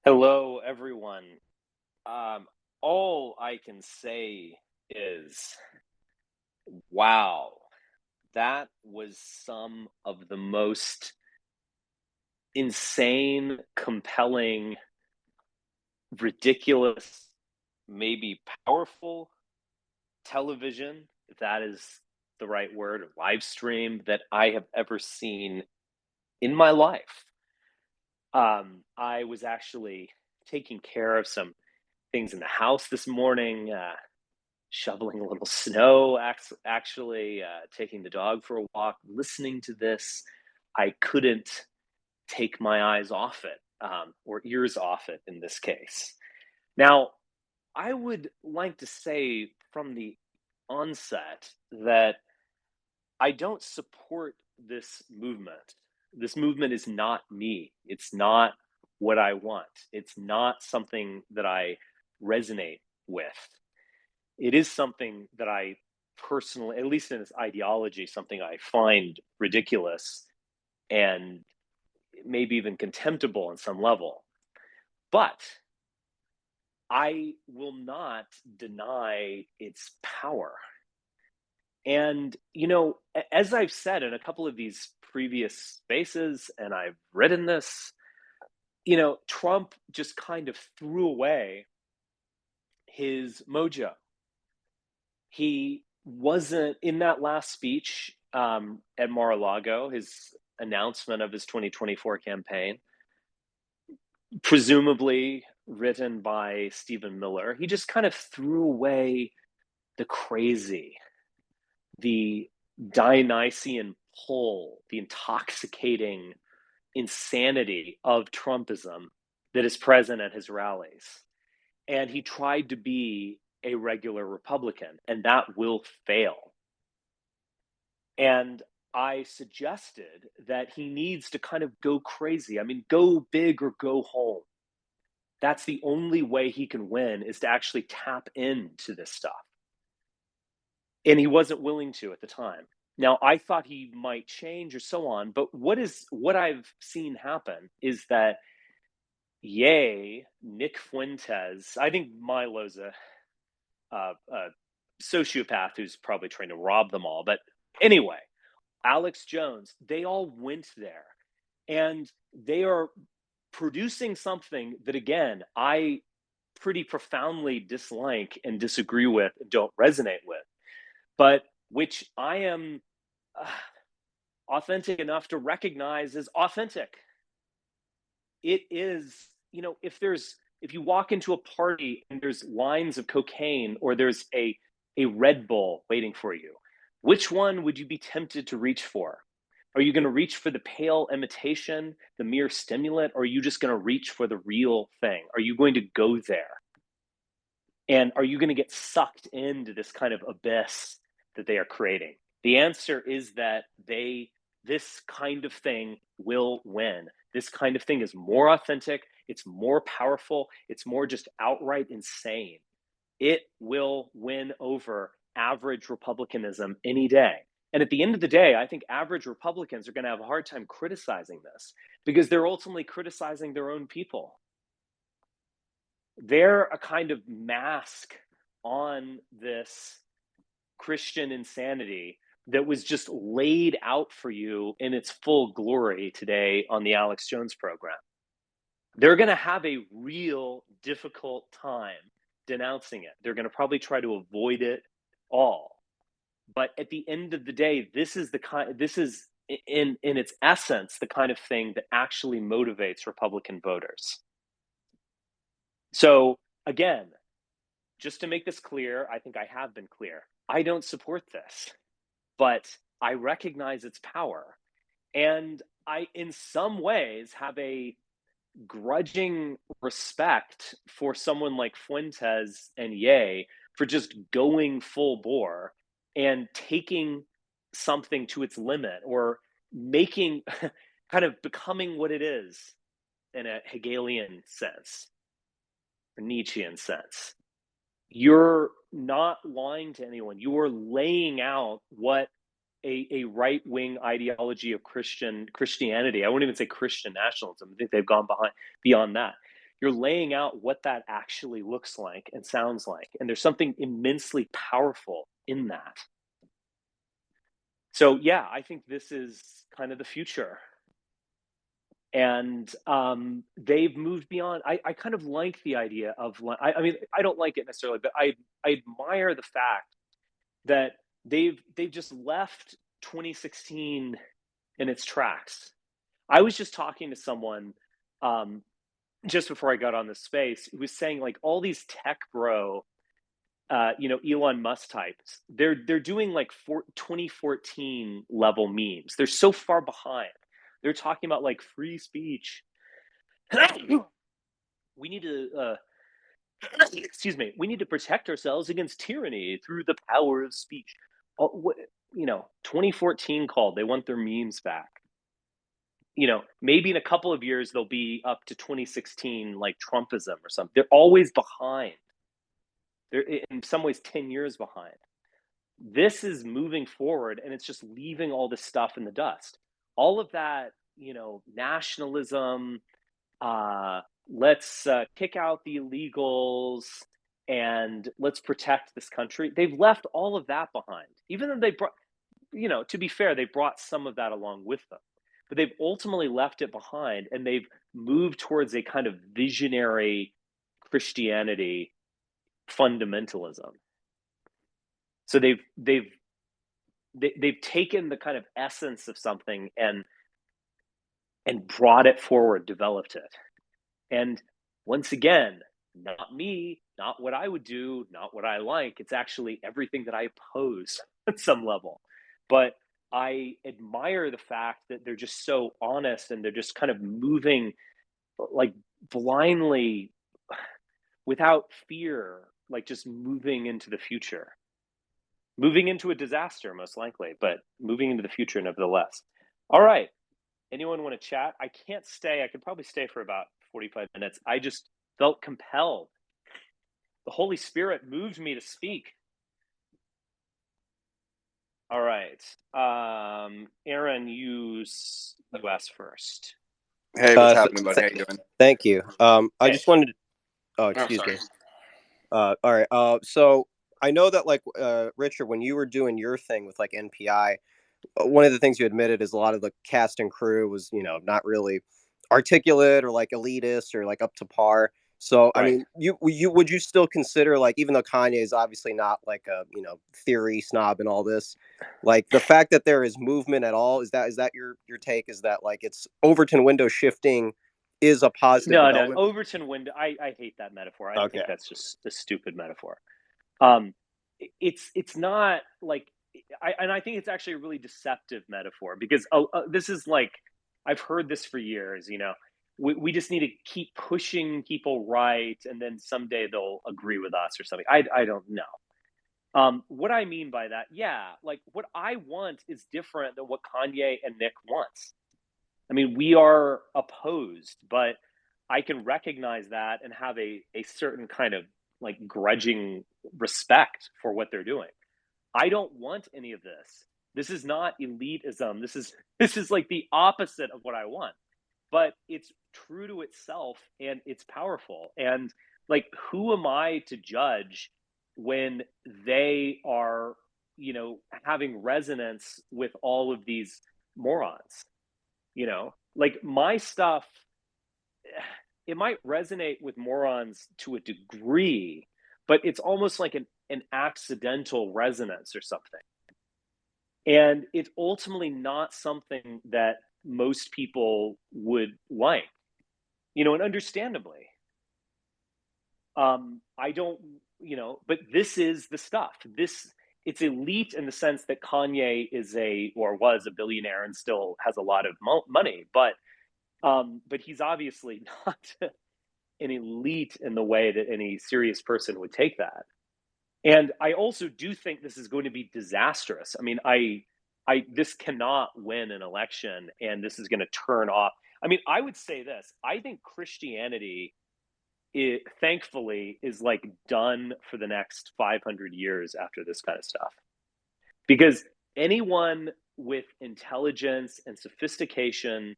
Hello, everyone. Um, all I can say is, wow, that was some of the most insane, compelling, ridiculous, maybe powerful television, if that is the right word, or live stream that I have ever seen in my life. I was actually taking care of some things in the house this morning, shoveling a little snow, actually, taking the dog for a walk, listening to this. I couldn't take my eyes off it, or ears off it in this case. Now, I would like to say from the onset that I don't support this movement. This movement is not me. It's not what I want. It's not something that I resonate with. It is something that I personally, at least in its ideology, something I find ridiculous and maybe even contemptible on some level. But I will not deny its power. And, as I've said in a couple of these previous spaces, and I've written this, Trump just kind of threw away his mojo. He wasn't in that last speech at Mar-a-Lago, his announcement of his 2024 campaign, presumably written by Stephen Miller. He just kind of threw away the crazy, the Dionysian pull, the intoxicating insanity of Trumpism that is present at his rallies. And he tried to be a regular Republican, and that will fail. And I suggested that he needs to kind of go crazy. I mean, go big or go home. That's the only way he can win, is to actually tap into this stuff. And he wasn't willing to at the time. Now, I thought he might change or so on, but what I've seen happen is that Nick Fuentes, I think Milo's a sociopath who's probably trying to rob them all. But anyway, Alex Jones, they all went there, and they are producing something that, again, I pretty profoundly dislike and disagree with and don't resonate with, but which I am authentic enough to recognize as authentic. It is, if you walk into a party and there's lines of cocaine, or there's a Red Bull waiting for you, which one would you be tempted to reach for? Are you going to reach for the pale imitation, the mere stimulant, or are you just going to reach for the real thing? Are you going to go there? And are you going to get sucked into this kind of abyss that they are creating? The answer is that this kind of thing will win. This kind of thing is more authentic, it's more powerful, it's more just outright insane. It will win over average Republicanism any day. And at the end of the day, I think average Republicans are going to have a hard time criticizing this, because they're ultimately criticizing their own people. They're a kind of mask on this Christian insanity that was just laid out for you in its full glory today on the Alex Jones program. They're going to have a real difficult time denouncing it. They're going to probably try to avoid it all. But at the end of the day, this is in its essence the kind of thing that actually motivates Republican voters. So again, just to make this clear, I think I have been clear. I don't support this, but I recognize its power. And I, in some ways, have a grudging respect for someone like Fuentes and Ye for just going full bore and taking something to its limit, or making kind of becoming what it is in a Hegelian sense, a Nietzschean sense. You're not lying to anyone. You are laying out what a right-wing ideology of Christianity. I won't even say Christian nationalism. I think they've gone beyond that. you're laying out what that actually looks like and sounds like. And there's something immensely powerful in that. So yeah, I think this is kind of the future. And they've moved beyond. I kind of like the idea of, I mean, I don't like it necessarily, but I admire the fact that they've just left 2016 in its tracks. I was just talking to someone um, just before I got on this space who was saying, like, all these tech bro, Elon Musk types, they're doing like 2014 level memes. They're so far behind. They're talking about like free speech. We need to excuse me, we need to protect ourselves against tyranny through the power of speech. 2014 called, they want their memes back. Maybe in a couple of years they'll be up to 2016 like Trumpism or something. They're always behind. They're in some ways 10 years behind. This is moving forward, and it's just leaving all this stuff in the dust. All of that, nationalism, let's kick out the illegals and let's protect this country. They've left all of that behind, even though they brought, to be fair, they brought some of that along with them, but they've ultimately left it behind, and they've moved towards a kind of visionary Christianity fundamentalism. So they've taken the kind of essence of something and brought it forward, developed it. And once again, not me, not what I would do, not what I like. It's actually everything that I oppose at some level. But I admire the fact that they're just so honest, and they're just kind of moving like blindly without fear, like just moving into the future, moving into a disaster, most likely, but moving into the future nevertheless. All right. Anyone want to chat? I can't stay. I could probably stay for about 45 minutes. I just felt compelled. The Holy Spirit moved me to speak. All right. Aaron, you asked first. Hey, what's happening, buddy? How you doing? Thank you. I just wanted to... Oh, excuse me. All right. So I know that, like, Richard, when you were doing your thing with, like, NPI, one of the things you admitted is a lot of the cast and crew was, not really articulate or, like, elitist or, like, up to par. So, Right. I mean, would you still consider, like, even though Kanye is obviously not like a, theory snob and all this, like, the fact that there is movement at all, is that your take? Is that, like, it's Overton window shifting is a positive development? No, Overton window. I hate that metaphor. I think that's just a stupid metaphor. It's not like, I think it's actually a really deceptive metaphor, because this is like, I've heard this for years. We just need to keep pushing people right, and then someday they'll agree with us or something. I don't know. What I mean by that, like, what I want is different than what Kanye and Nick wants. I mean, we are opposed, but I can recognize that and have a certain kind of like grudging respect for what they're doing. I don't want any of this. This is not elitism. This is like the opposite of what I want. But it's true to itself, and it's powerful. And like, who am I to judge when they are, having resonance with all of these morons? Like, my stuff, it might resonate with morons to a degree, but it's almost like an accidental resonance or something. And it's ultimately not something that most people would like, and understandably. I don't, but this is the stuff. It's elite in the sense that Kanye is or was a billionaire and still has a lot of money, but he's obviously not an elite in the way that any serious person would take that. And I also do think this is going to be disastrous. I mean, this cannot win an election, and this is going to turn off. I mean, I would say this. I think Christianity, thankfully, is like done for the next 500 years after this kind of stuff. Because anyone with intelligence and sophistication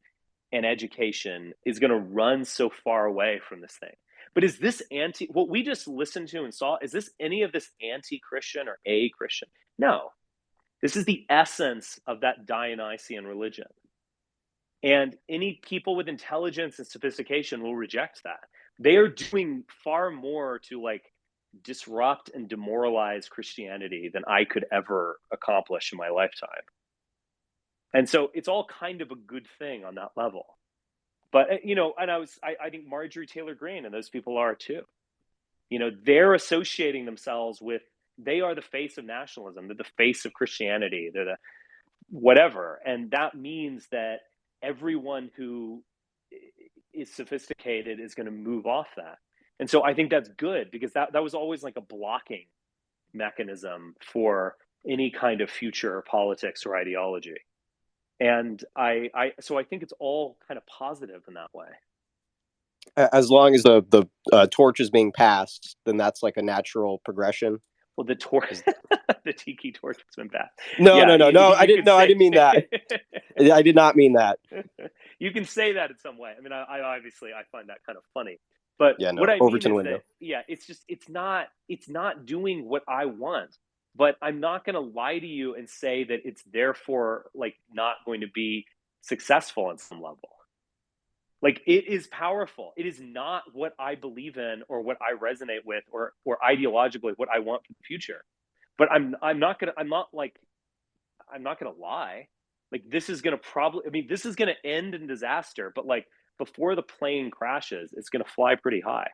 and education is going to run so far away from this thing. But is this what we just listened to and saw, is this any of this anti-Christian or a-Christian? No. This is the essence of that Dionysian religion. And any people with intelligence and sophistication will reject that. They are doing far more to like disrupt and demoralize Christianity than I could ever accomplish in my lifetime. And so it's all kind of a good thing on that level. But, and I think Marjorie Taylor Greene and those people are too. They're associating themselves with, they are the face of nationalism. They're the face of Christianity. They're the whatever. And that means that everyone who is sophisticated is going to move off that. And so I think that's good, because that was always like a blocking mechanism for any kind of future politics or ideology. And so I think it's all kind of positive in that way. As long as the torch is being passed, then that's like a natural progression. Well, the torch, the tiki torch has been passed. No, I didn't mean that. I did not mean that. You can say that in some way. I mean, I obviously find that kind of funny. But yeah, no, what I Overton mean is window. that, it's not doing what I want. But I'm not going to lie to you and say that it's therefore like not going to be successful on some level. Like, it is powerful. It is not what I believe in or what I resonate with or ideologically what I want for the future. But I'm not gonna lie. Like, this is gonna this is gonna end in disaster. But like, before the plane crashes, it's gonna fly pretty high.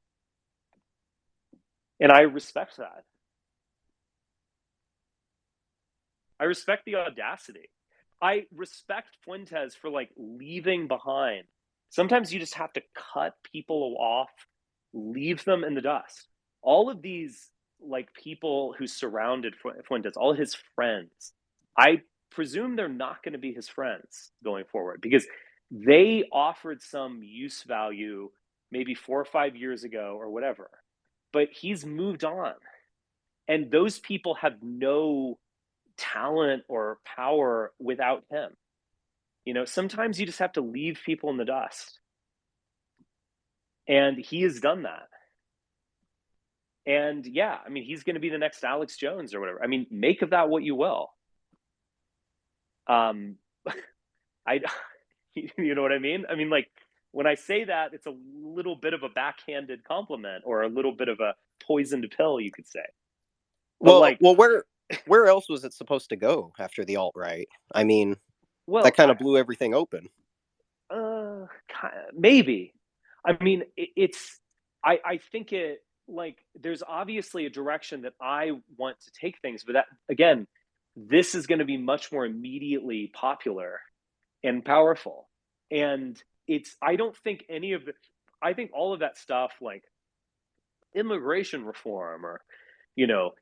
And I respect that. I respect the audacity. I respect Fuentes for like leaving behind. Sometimes you just have to cut people off, leave them in the dust. All of these like people who surrounded Fuentes, all his friends, I presume they're not going to be his friends going forward, because they offered some use value maybe 4 or 5 years ago or whatever, but he's moved on. And those people have no talent or power without him. Sometimes you just have to leave people in the dust. And he has done that. And yeah, I mean, he's going to be the next Alex Jones or whatever. I mean, make of that what you will. You know what I mean? I mean, like, when I say that, it's a little bit of a backhanded compliment or a little bit of a poisoned pill, you could say. But where else was it supposed to go after the alt-right? I mean, that kind of blew everything open. Maybe. I mean, I think there's obviously a direction that I want to take things, but that, again, this is going to be much more immediately popular and powerful. And I don't think I think all of that stuff, like immigration reform or,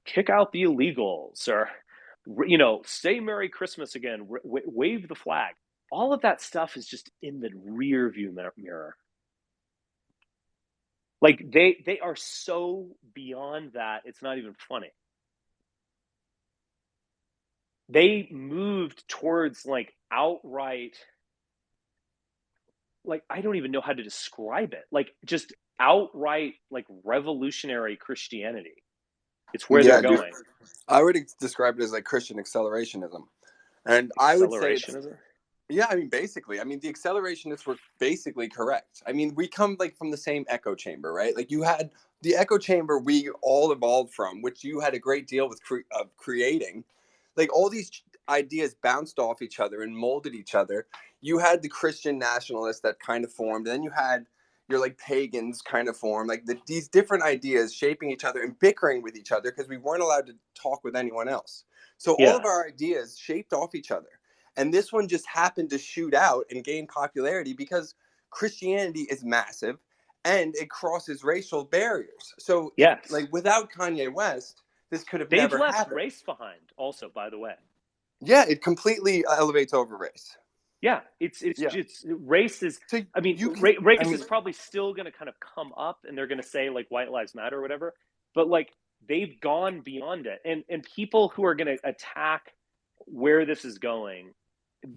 kick out the illegals or, say Merry Christmas again, wave the flag. All of that stuff is just in the rear view mirror. Like, they are so beyond that, it's not even funny. They moved towards like outright, like, I don't even know how to describe it. Like, just outright, like, revolutionary Christianity. It's where they're going. Dude, I would describe it as like Christian accelerationism. And I would say I mean, basically, I mean, the accelerationists were basically correct. I mean, we come like from the same echo chamber, right? Like, you had the echo chamber we all evolved from, which you had a great deal with of creating. Like, all these ideas bounced off each other and molded each other. You had the Christian nationalists that kind of formed, and then you had your like pagans kind of formed, like these different ideas shaping each other and bickering with each other because we weren't allowed to talk with anyone else. So all of our ideas shaped off each other. And this one just happened to shoot out and gain popularity because Christianity is massive and it crosses racial barriers. So like, without Kanye West, this could have never happened. They've left race behind also, by the way. Yeah, it completely elevates over race. Yeah, it's race is. I mean, race is probably still going to kind of come up, and they're going to say like White Lives Matter or whatever. But like, they've gone beyond it, and people who are going to attack where this is going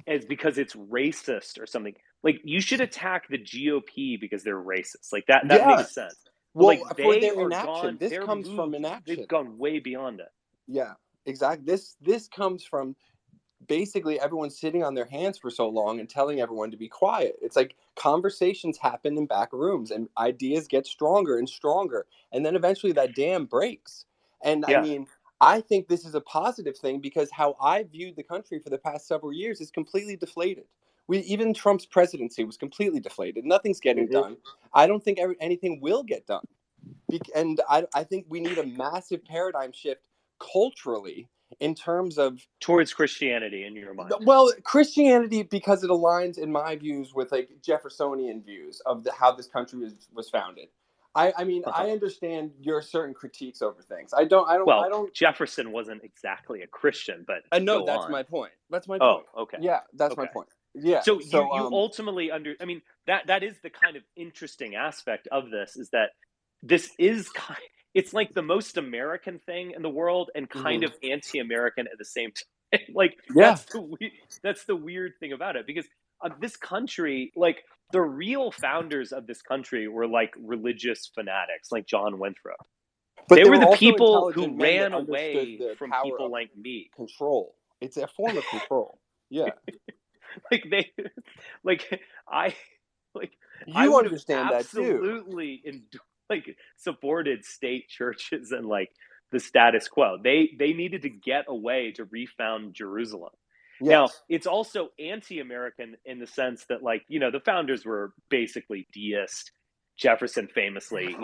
as because it's racist or something. Like, you should attack the GOP because they're racist. Like, that Yeah. makes sense. But Well, like, for they their are inaction, gone. this They're comes from moved. inaction. They've gone way beyond it. Yeah, exactly. This comes from basically everyone sitting on their hands for so long and telling everyone to be quiet. It's like conversations happen in back rooms and ideas get stronger and stronger. And then eventually that dam breaks. And I Yeah. mean, I think this is a positive thing because how I viewed the country for the past several years is completely deflated. Even Trump's presidency was completely deflated. Nothing's getting done. I don't think anything will get done. And I think we need a massive paradigm shift culturally in terms of towards Christianity in your mind. Well, Christianity, because it aligns in my views with like Jeffersonian views of how this country was founded. I mean, I understand your certain critiques over things. I don't. Jefferson wasn't exactly a Christian, but No, go that's on. my point. That's my point. Okay. Yeah, that's my point. Yeah. So you ultimately I mean, that is the kind of interesting aspect of this, is that this is it's like the most American thing in the world and kind of anti-American at the same time. Like, that's the weird thing about it, because this country, like, the real founders of this country were like religious fanatics, like John Winthrop. But they they were the also people who intelligent men that ran understood away the from power people of like me. Control. It's a form of control. Yeah. like they, like I, like I You would have understand that too. absolutely like supported state churches and like the status quo. They needed to get away to refound Jerusalem. Yes. Now, it's also anti-American in the sense that, like, the founders were basically deist. Jefferson famously,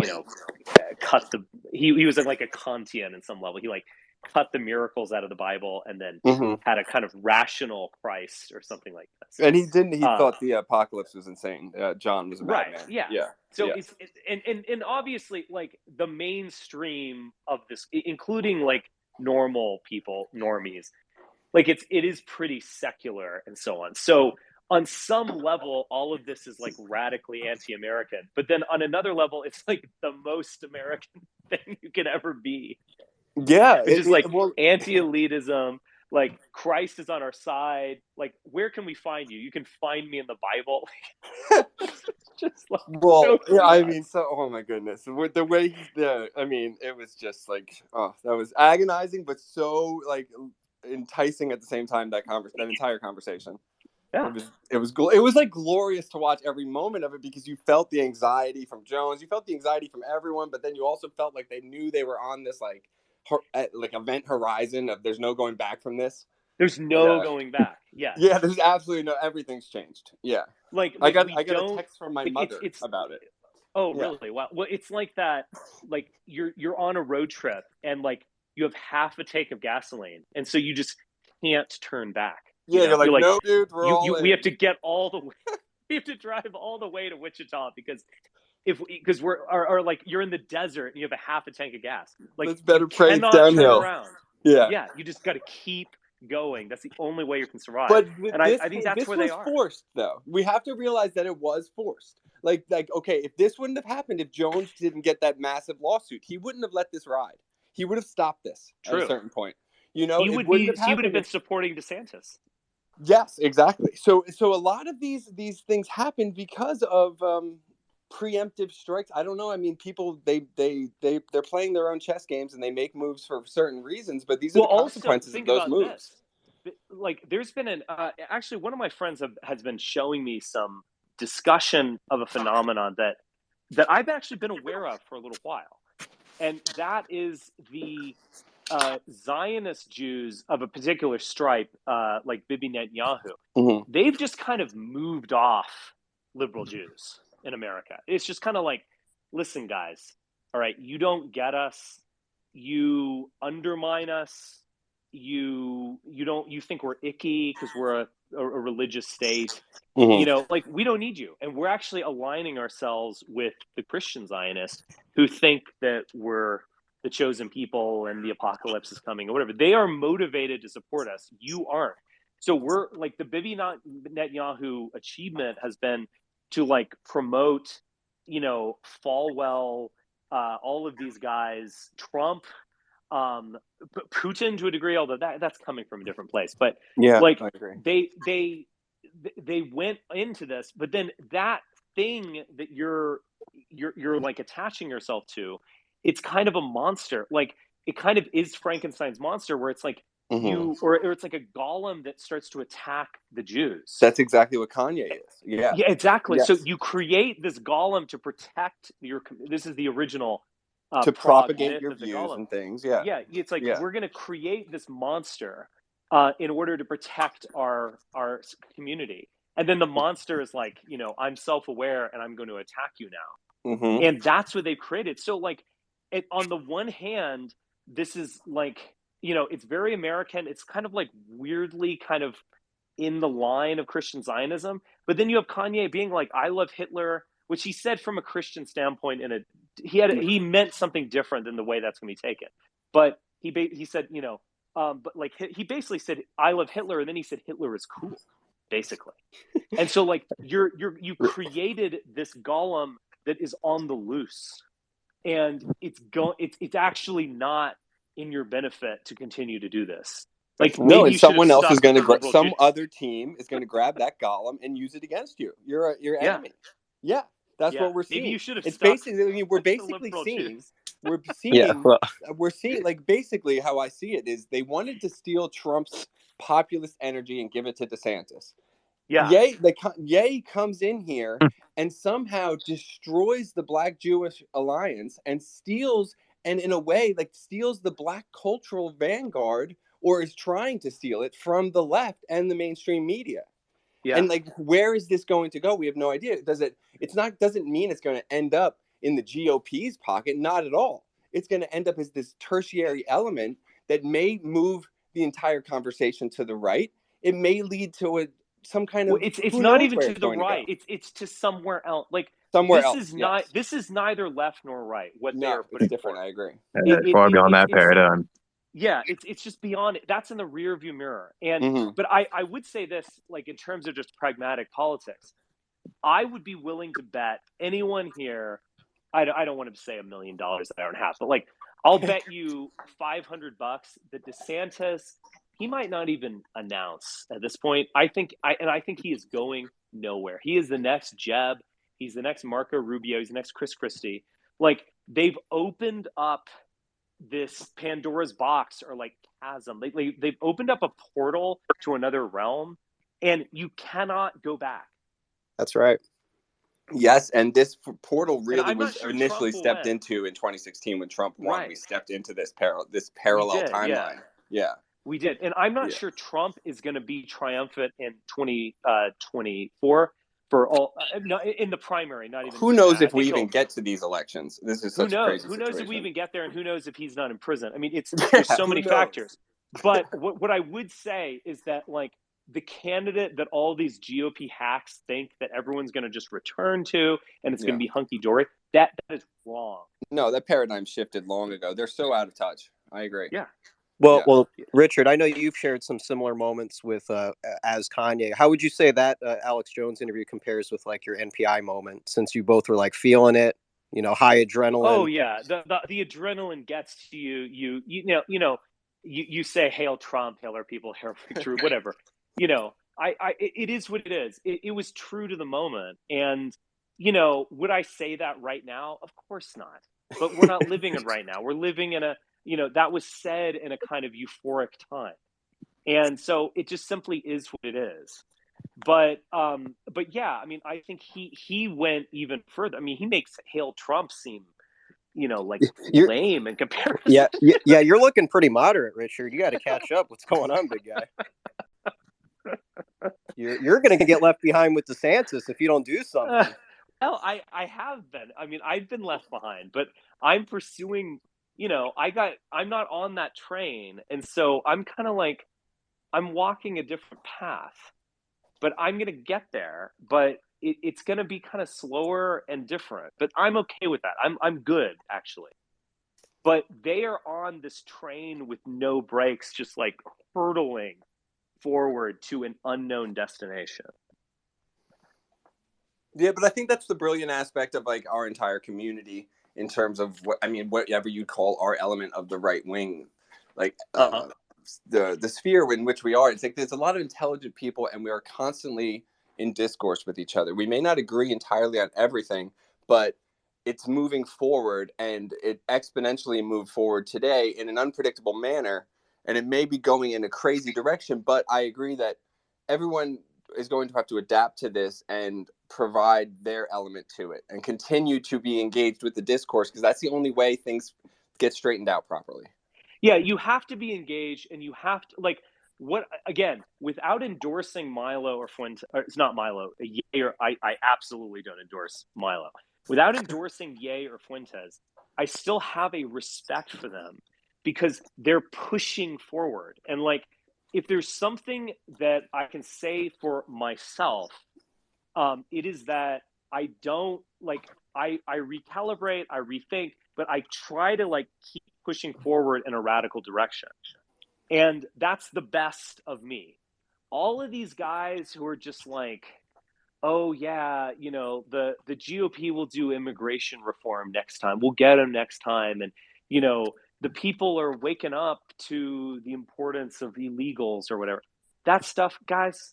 he was like a Kantian in some level. He like cut the miracles out of the Bible and then had a kind of rational Christ or something like this. And he didn't. He thought the apocalypse was insane. John was a madman. Yeah. So it's and obviously, like, the mainstream of this, including like normal people, normies, like it is pretty secular and so on. So on some level, all of this is like radically anti-American. But then on another level, it's like the most American thing you could ever be. Yeah, Which is like anti-elitism. Like, Christ is on our side. Like, where can we find you? You can find me in the Bible. Just like, I mean, oh my goodness, with the way I mean, it was just like, oh, that was agonizing, but so like enticing at the same time. That entire conversation. Yeah. It was like glorious to watch every moment of it, because you felt the anxiety from Jones, you felt the anxiety from everyone, but then you also felt like they knew they were on this like event horizon of there's no going back from this. There's no going back. Yeah. Yeah, there's absolutely no. Everything's changed. Yeah. Like I got a text from my mother about it. Oh, yeah. Really? Wow. Well, it's like that. Like, you're on a road trip and like you have half a tank of gasoline, and so you just can't turn back. Yeah, you're like, no, dude, we have to get all the way. We have to drive all the way to Wichita because we're like, you're in the desert and you have a half a tank of gas. Like, let's better pray cannot downhill. turn around. Yeah, you just got to keep going. That's the only way you can survive. But I think that's where they are. Forced, though. We have to realize that it was forced. Like, okay, if this wouldn't have happened, if Jones didn't get that massive lawsuit, he wouldn't have let this ride. He would have stopped this at a certain point. He would have been supporting DeSantis. Yes, exactly. So a lot of these things happened because of preemptive strikes. I don't know. I mean, people they're playing their own chess games and they make moves for certain reasons, but these are the consequences of those moves. Like, there's been actually, one of my friends has been showing me some discussion of a phenomenon that I've actually been aware of for a little while, and that is the Zionist Jews of a particular stripe, like Bibi Netanyahu. They've just kind of moved off liberal Jews in America. It's just kind of like, listen, guys, all right, you don't get us, you undermine us, you think we're icky because we're a religious state. Like, we don't need you, and we're actually aligning ourselves with the Christian Zionists who think that we're the chosen people and the apocalypse is coming or whatever. They are motivated to support us. You aren't. So we're like, the Bibi Netanyahu achievement has been to like promote, Falwell, all of these guys, Trump, Putin to a degree, although that's coming from a different place. But yeah, like I agree. they went into this, but then that thing that you're like attaching yourself to, it's kind of a monster. Like it kind of is Frankenstein's monster, where it's like or it's like a golem that starts to attack the Jews. That's exactly what Kanye is. Yeah. Yeah, exactly. Yes. So you create this golem to protect your. This is the original to propagate your views and things. Yeah. Yeah, it's like we're going to create this monster in order to protect our community, and then the monster is like, I'm self-aware and I'm going to attack you now, and that's what they've created. So like, on the one hand, this is like, it's very American. It's kind of like weirdly kind of in the line of Christian Zionism, but then you have Kanye being like, "I love Hitler," which he said from a Christian standpoint, and he meant something different than the way that's going to be taken. But he said, but like he basically said, "I love Hitler," and then he said Hitler is cool, basically. And so like you created this golem that is on the loose, and it's actually not in your benefit to continue to do this. Like no, and someone else is going to some other team is going to grab that golem and use it against you. Your enemy. Yeah, that's what we're seeing. Maybe you should have. It's basically. I mean, we're basically seeing. We're seeing like basically how I see it is they wanted to steal Trump's populist energy and give it to DeSantis. Yeah. Ye comes in here and somehow destroys the Black-Jewish alliance and steals, and in a way, like steals the Black cultural vanguard, or is trying to steal it from the left and the mainstream media. Yeah. And like, where is this going to go? We have no idea. Doesn't mean it's going to end up in the GOP's pocket. Not at all. It's going to end up as this tertiary element that may move the entire conversation to the right. It may lead to some kind of. It's not even to the right. It's to somewhere else. Like somewhere else. This is neither left nor right. What they are putting. It's different. I agree. It's far beyond that paradigm. Yeah, it's just beyond it. That's in the rear view mirror. And but I would say this, like in terms of just pragmatic politics, I would be willing to bet anyone here. I don't want to say $1 million that I don't have, but like I'll bet you $500 that DeSantis, he might not even announce at this point. I think he is going nowhere. He is the next Jeb. He's the next Marco Rubio. He's the next Chris Christie. Like they've opened up this Pandora's box, or like chasm. They've opened up a portal to another realm, and you cannot go back. That's right. Yes, and this portal really was initially stepped into in 2016 when Trump won. Right. We stepped into this parallel timeline. Yeah. We did. And I'm not sure Trump is going to be triumphant in 2024 for all in the primary, not even. Who knows if we even get to these elections? This is such a crazy situation. Who knows if we even get there, and who knows if he's not in prison? I mean, there's so many factors. But what I would say is that like the candidate that all these GOP hacks think that everyone's going to just return to, and it's going to be hunky-dory, that is wrong. No, that paradigm shifted long ago. They're so out of touch. I agree. Yeah. Well, Richard, I know you've shared some similar moments with as Kanye. How would you say that Alex Jones interview compares with like your NPI moment, since you both were like feeling it, high adrenaline? Oh yeah, the adrenaline gets to you. You say hail Trump, hail our people, hail victory, whatever. It is what it is. It was true to the moment, and would I say that right now? Of course not. But we're not living it right now. We're living in a that was said in a kind of euphoric time. And so it just simply is what it is. But yeah, I mean, I think he went even further. I mean, he makes hail Trump seem, like lame in comparison. Yeah, you're looking pretty moderate, Richard. You got to catch up. What's going on, big guy? You're going to get left behind with DeSantis if you don't do something. Well, I have been. I mean, I've been left behind, but I'm pursuing. I'm not on that train, and so I'm kind of like I'm walking a different path, but I'm going to get there. But it's going to be kind of slower and different. But I'm okay with that. I'm good actually. But they are on this train with no brakes, just like hurtling forward to an unknown destination. Yeah, but I think that's the brilliant aspect of like our entire community in terms of whatever you'd call our element of the right wing, like the sphere in which we are. It's like there's a lot of intelligent people, and we are constantly in discourse with each other. We may not agree entirely on everything, but it's moving forward, and it exponentially moved forward today in an unpredictable manner. And it may be going in a crazy direction, but I agree that everyone is going to have to adapt to this and provide their element to it and continue to be engaged with the discourse, because that's the only way things get straightened out properly. Yeah, you have to be engaged, and you have to, like, what, again, without endorsing Milo or Fuentes, or it's not Milo, Ye, or I absolutely don't endorse Milo. Without endorsing Ye or Fuentes, I still have a respect for them because they're pushing forward. And like, if there's something that I can say for myself, it is that I don't like, I recalibrate, I rethink, but I try to like keep pushing forward in a radical direction. And that's the best of me. All of these guys who are just like, oh yeah, you know, the GOP will do immigration reform next time. We'll get them next time. And, you know, the people are waking up to the importance of illegals or whatever. That stuff, guys,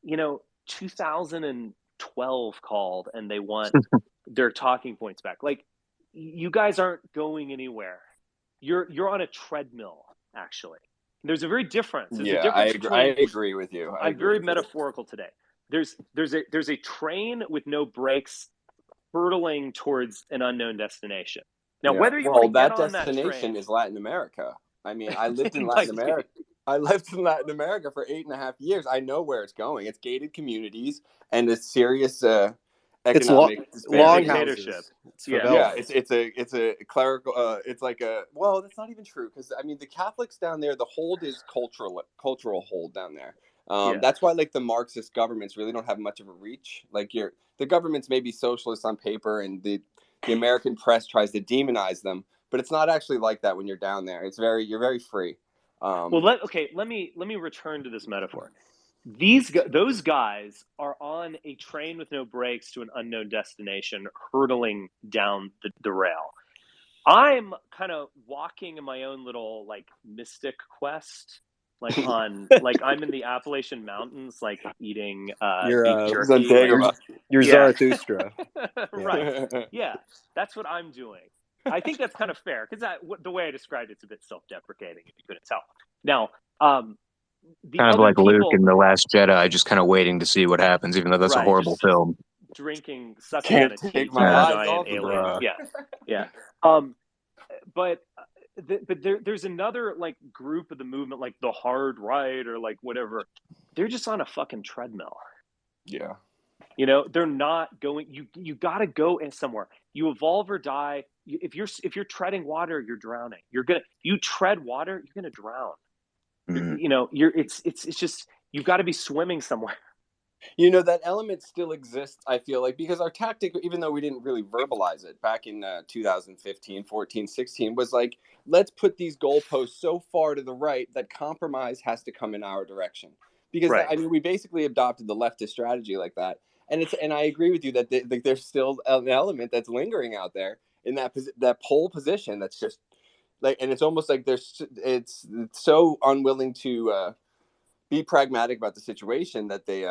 you know, 2012 called and they want their talking points back. Like, you guys aren't going anywhere. You're on a treadmill, actually. There's a very difference. There's a difference between, I agree with you. I'm very metaphorical today. There's a train with no brakes hurtling towards an unknown destination. Now, whether you want to get on that destination train is Latin America. I mean, I lived in Latin America. I lived in Latin America for 8.5 years. I know where it's going. It's gated communities and a serious economic dictatorship. It's a clerical. It's like a, well, that's not even true, because I mean the Catholics down there, the hold is cultural hold down there. That's why like the Marxist governments really don't have much of a reach. Like the governments may be socialist on paper, and the American press tries to demonize them, but it's not actually like that when you're down there. You're very free. Well, let me return to this metaphor. Those guys are on a train with no brakes to an unknown destination, hurtling down the rail. I'm kind of walking in my own little like mystic quest, like on like I'm in the Appalachian Mountains, like eating beef jerky. You're Zarathustra. Right. Yeah, that's what I'm doing. I think that's kind of fair, because the way I described it's a bit self-deprecating, if you couldn't tell. Now, kind of like Luke in The Last Jedi, just kind of waiting to see what happens, even though that's a horrible film. Sucking on a teeth with a giant alien. Yeah. But there's another like group of the movement, like the hard right or like whatever. They're just on a fucking treadmill. Yeah. You know, they're not going. You got to go in somewhere. You evolve or die. If you're treading water, you're drowning. You tread water, you're gonna drown. Mm-hmm. You know, it's just, you've got to be swimming somewhere. You know, that element still exists, I feel like, because our tactic, even though we didn't really verbalize it back in 2015, 14, 16, was like, let's put these goalposts so far to the right that compromise has to come in our direction. Because, I mean, we basically adopted the leftist strategy like that. And I agree with you that there's still an element that's lingering out there in that pole position that's just like, and it's almost like it's so unwilling to be pragmatic about the situation that they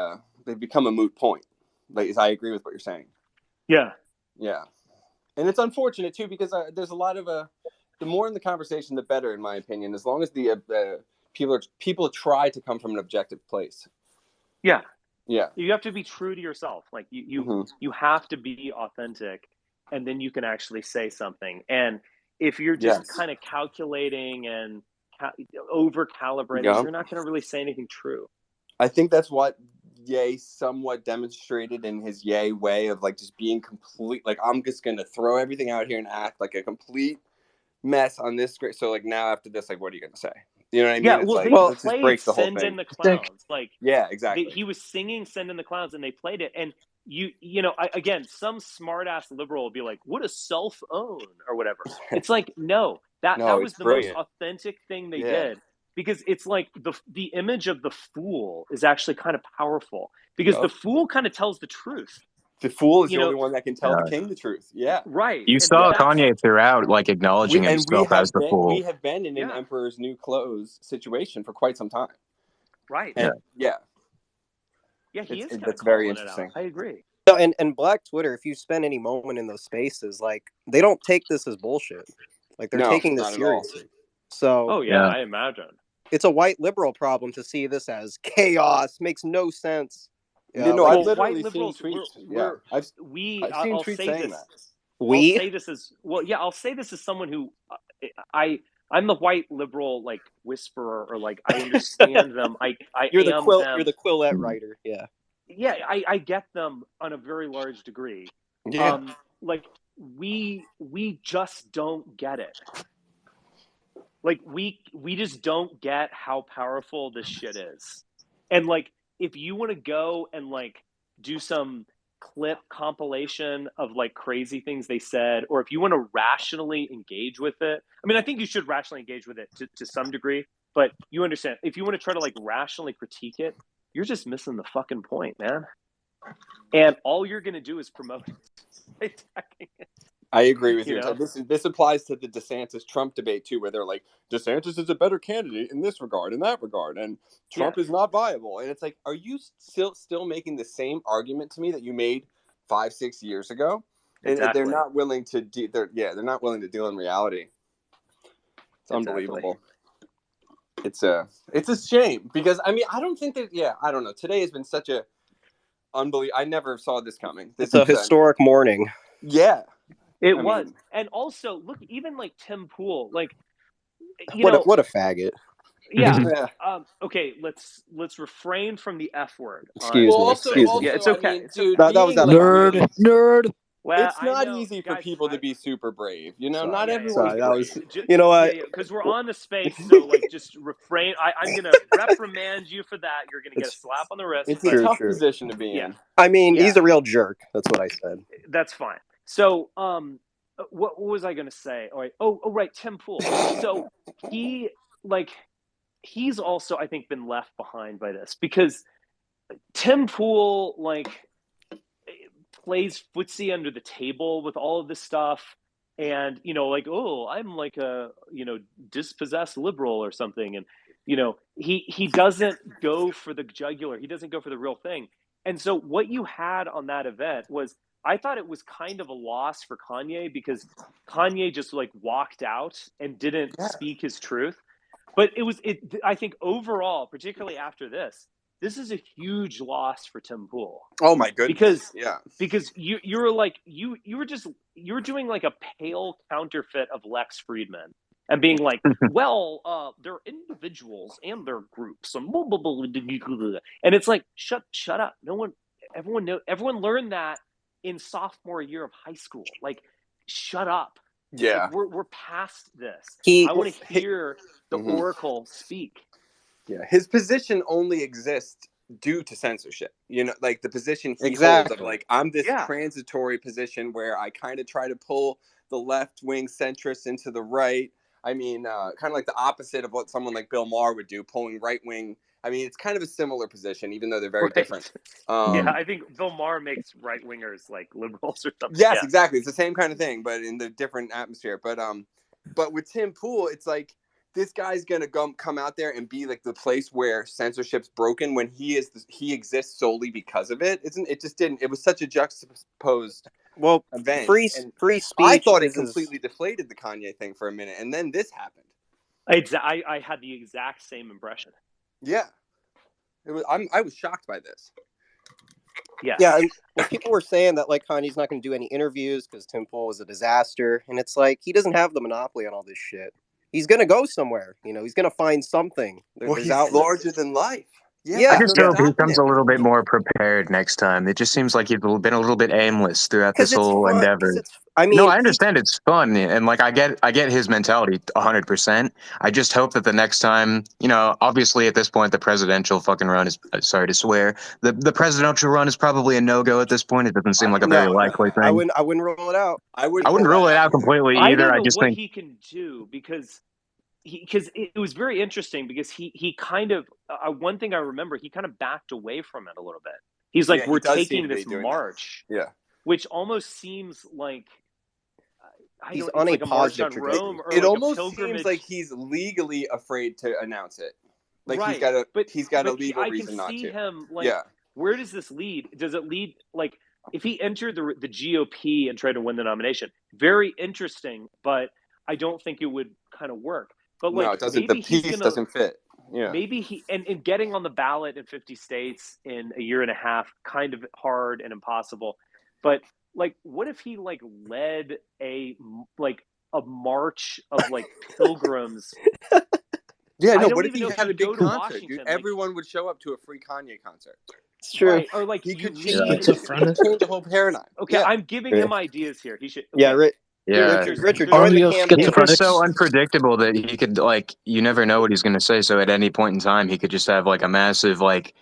become a moot point. Like, I agree with what you're saying. Yeah. And it's unfortunate too, because there's a lot of the more in the conversation, the better, in my opinion. As long as the people try to come from an objective place. Yeah. You have to be true to yourself. Like you have to be authentic, and then you can actually say something. And if you're just kind of calculating and over calibrating, you're not going to really say anything true. I think that's what Ye somewhat demonstrated in his Ye way of like just being complete. Like, I'm just going to throw everything out here and act like a complete mess on this script. So like, now after this, like, what are you going to say? You know what I mean? Yeah, let's they played the Send in the Clowns. Like, yeah, exactly. He was singing Send in the Clowns, and they played it. And you know, again, some smart ass liberal will be like, what a self-own or whatever. It's like, no, that was the most authentic thing they did. Because it's like the image of the fool is actually kind of powerful, because the fool kind of tells the truth. The fool is the only one that can tell the king the truth. Yeah. Right. You saw Kanye throughout, like, acknowledging himself as the fool. We have been in an emperor's new clothes situation for quite some time. Right. And yeah, he is kind that's of very calling interesting. it out. I agree. No, and Black Twitter, if you spend any moment in those spaces, like, they don't take this as bullshit. Like, they're taking this seriously. So, I imagine. It's a white liberal problem to see this as chaos. Makes no sense. I've literally seen tweets. I've seen I'll tweets say saying this. that. I'll say this as I'll say this as someone who I'm the white liberal, like, whisperer, or like, I understand them. You're the Quillette writer. Yeah. Yeah, I get them on a very large degree. Yeah. Like, we just don't get it. Like, we just don't get how powerful this shit is. And, like, if you want to go and, like, do some clip compilation of, like, crazy things they said, or if you want to rationally engage with it, I mean, I think you should rationally engage with it to some degree, but you understand, if you want to try to, like, rationally critique it, you're just missing the fucking point, man. And all you're going to do is promote it. I agree with you. This applies to the DeSantis-Trump debate, too, where they're like, DeSantis is a better candidate in this regard, in that regard, and Trump is not viable. And it's like, are you still making the same argument to me that you made 5-6 years ago? Exactly. And they're not willing to they're not willing to deal in reality. It's unbelievable. It's a shame, because I mean, I don't think that I don't know. Today has been such a unbelievable. I never saw this coming. It's a historic morning. Yeah. It was. And also, look, even like Tim Pool, like, what a faggot. Yeah. Okay, let's refrain from the F word. Excuse me. Yeah, it's okay. I mean, dude, that was nerd. Well, it's not easy for people to be super brave. Not everyone. You know what? Because we're on the space, so like, just refrain. I'm gonna reprimand you for that. You're gonna get a slap on the wrist. It's a tough position to be in. I mean, he's a real jerk. That's what I said. That's fine. So, what was I gonna say? Oh, right, Tim Pool. So he's also, I think, been left behind by this, because Tim Pool, like, plays footsie under the table with all of this stuff, and like, oh, I'm like a dispossessed liberal or something, and he doesn't go for the jugular, he doesn't go for the real thing. And so what you had on that event was, I thought it was kind of a loss for Kanye, because Kanye just, like, walked out and didn't speak his truth. But I think overall, particularly after this is a huge loss for Tim Pool. Oh my goodness! Because you were like, you were doing like a pale counterfeit of Lex Friedman, and being like, well, they're individuals and they're groups, and it's like, shut up. Everyone learned that in sophomore year of high school. Like, shut up. Yeah, like, we're past this. I want to hear the oracle speak. Yeah, his position only exists due to censorship. Like, the position he holds of, like, I'm this transitory position where I kind of try to pull the left-wing centrists into the right. I mean, kind of like the opposite of what someone like Bill Maher would do, pulling right-wing. I mean, it's kind of a similar position, even though they're very different. I think Bill Maher makes right-wingers like liberals or something. Yes, exactly. It's the same kind of thing, but in the different atmosphere. But with Tim Pool, it's like, this guy's gonna come out there and be like the place where censorship's broken, when he exists solely because of it. It just didn't. It was such a juxtaposed event. Free speech. I thought it completely deflated the Kanye thing for a minute, and then this happened. I had the exact same impression. Yeah, it was. I was shocked by this. Yeah. And people were saying that, like, Kanye's not going to do any interviews because Tim Pool was a disaster, and it's like, he doesn't have the monopoly on all this shit. He's going to go somewhere. He's going to find something. He's larger than life. I just hope he comes a little bit more prepared next time. It just seems like he's been a little bit aimless throughout this whole endeavor. I understand it's fun, and like, I get his mentality 100%. I just hope that the next time, obviously at this point, the presidential fucking run is, sorry to swear, the presidential run is probably a no-go at this point. It doesn't seem like a very likely thing. I wouldn't rule it out. I wouldn't rule it out completely either. I just think he can do, because it was very interesting, because he kind of, one thing I remember, he kind of backed away from it a little bit. He's like, we're he does taking seem to this be doing march, which almost seems like he's on a like positive march on Rome, or it like almost a pilgrimage. seems like he's legally afraid to announce it. Like right. he's got a legal I reason not to. I can see him like, where does this lead? Does it lead, like, if he entered the GOP and tried to win the nomination, very interesting, but I don't think it would kind of work. But like, no, it doesn't. The piece doesn't fit. Yeah. Maybe he and getting on the ballot in 50 states in a year and a half, kind of hard and impossible. But like, what if he like led a march of like pilgrims? Yeah, no. What if he had a big concert, dude? Everyone would show up to a free Kanye concert. It's true. Right. Or like, he could change the whole paradigm. Okay, I'm giving him ideas here. He should. Okay. Richard, join the campaign. He's just so unpredictable that he could, like, you never know what he's going to say. So at any point in time, he could just have like a massive, like,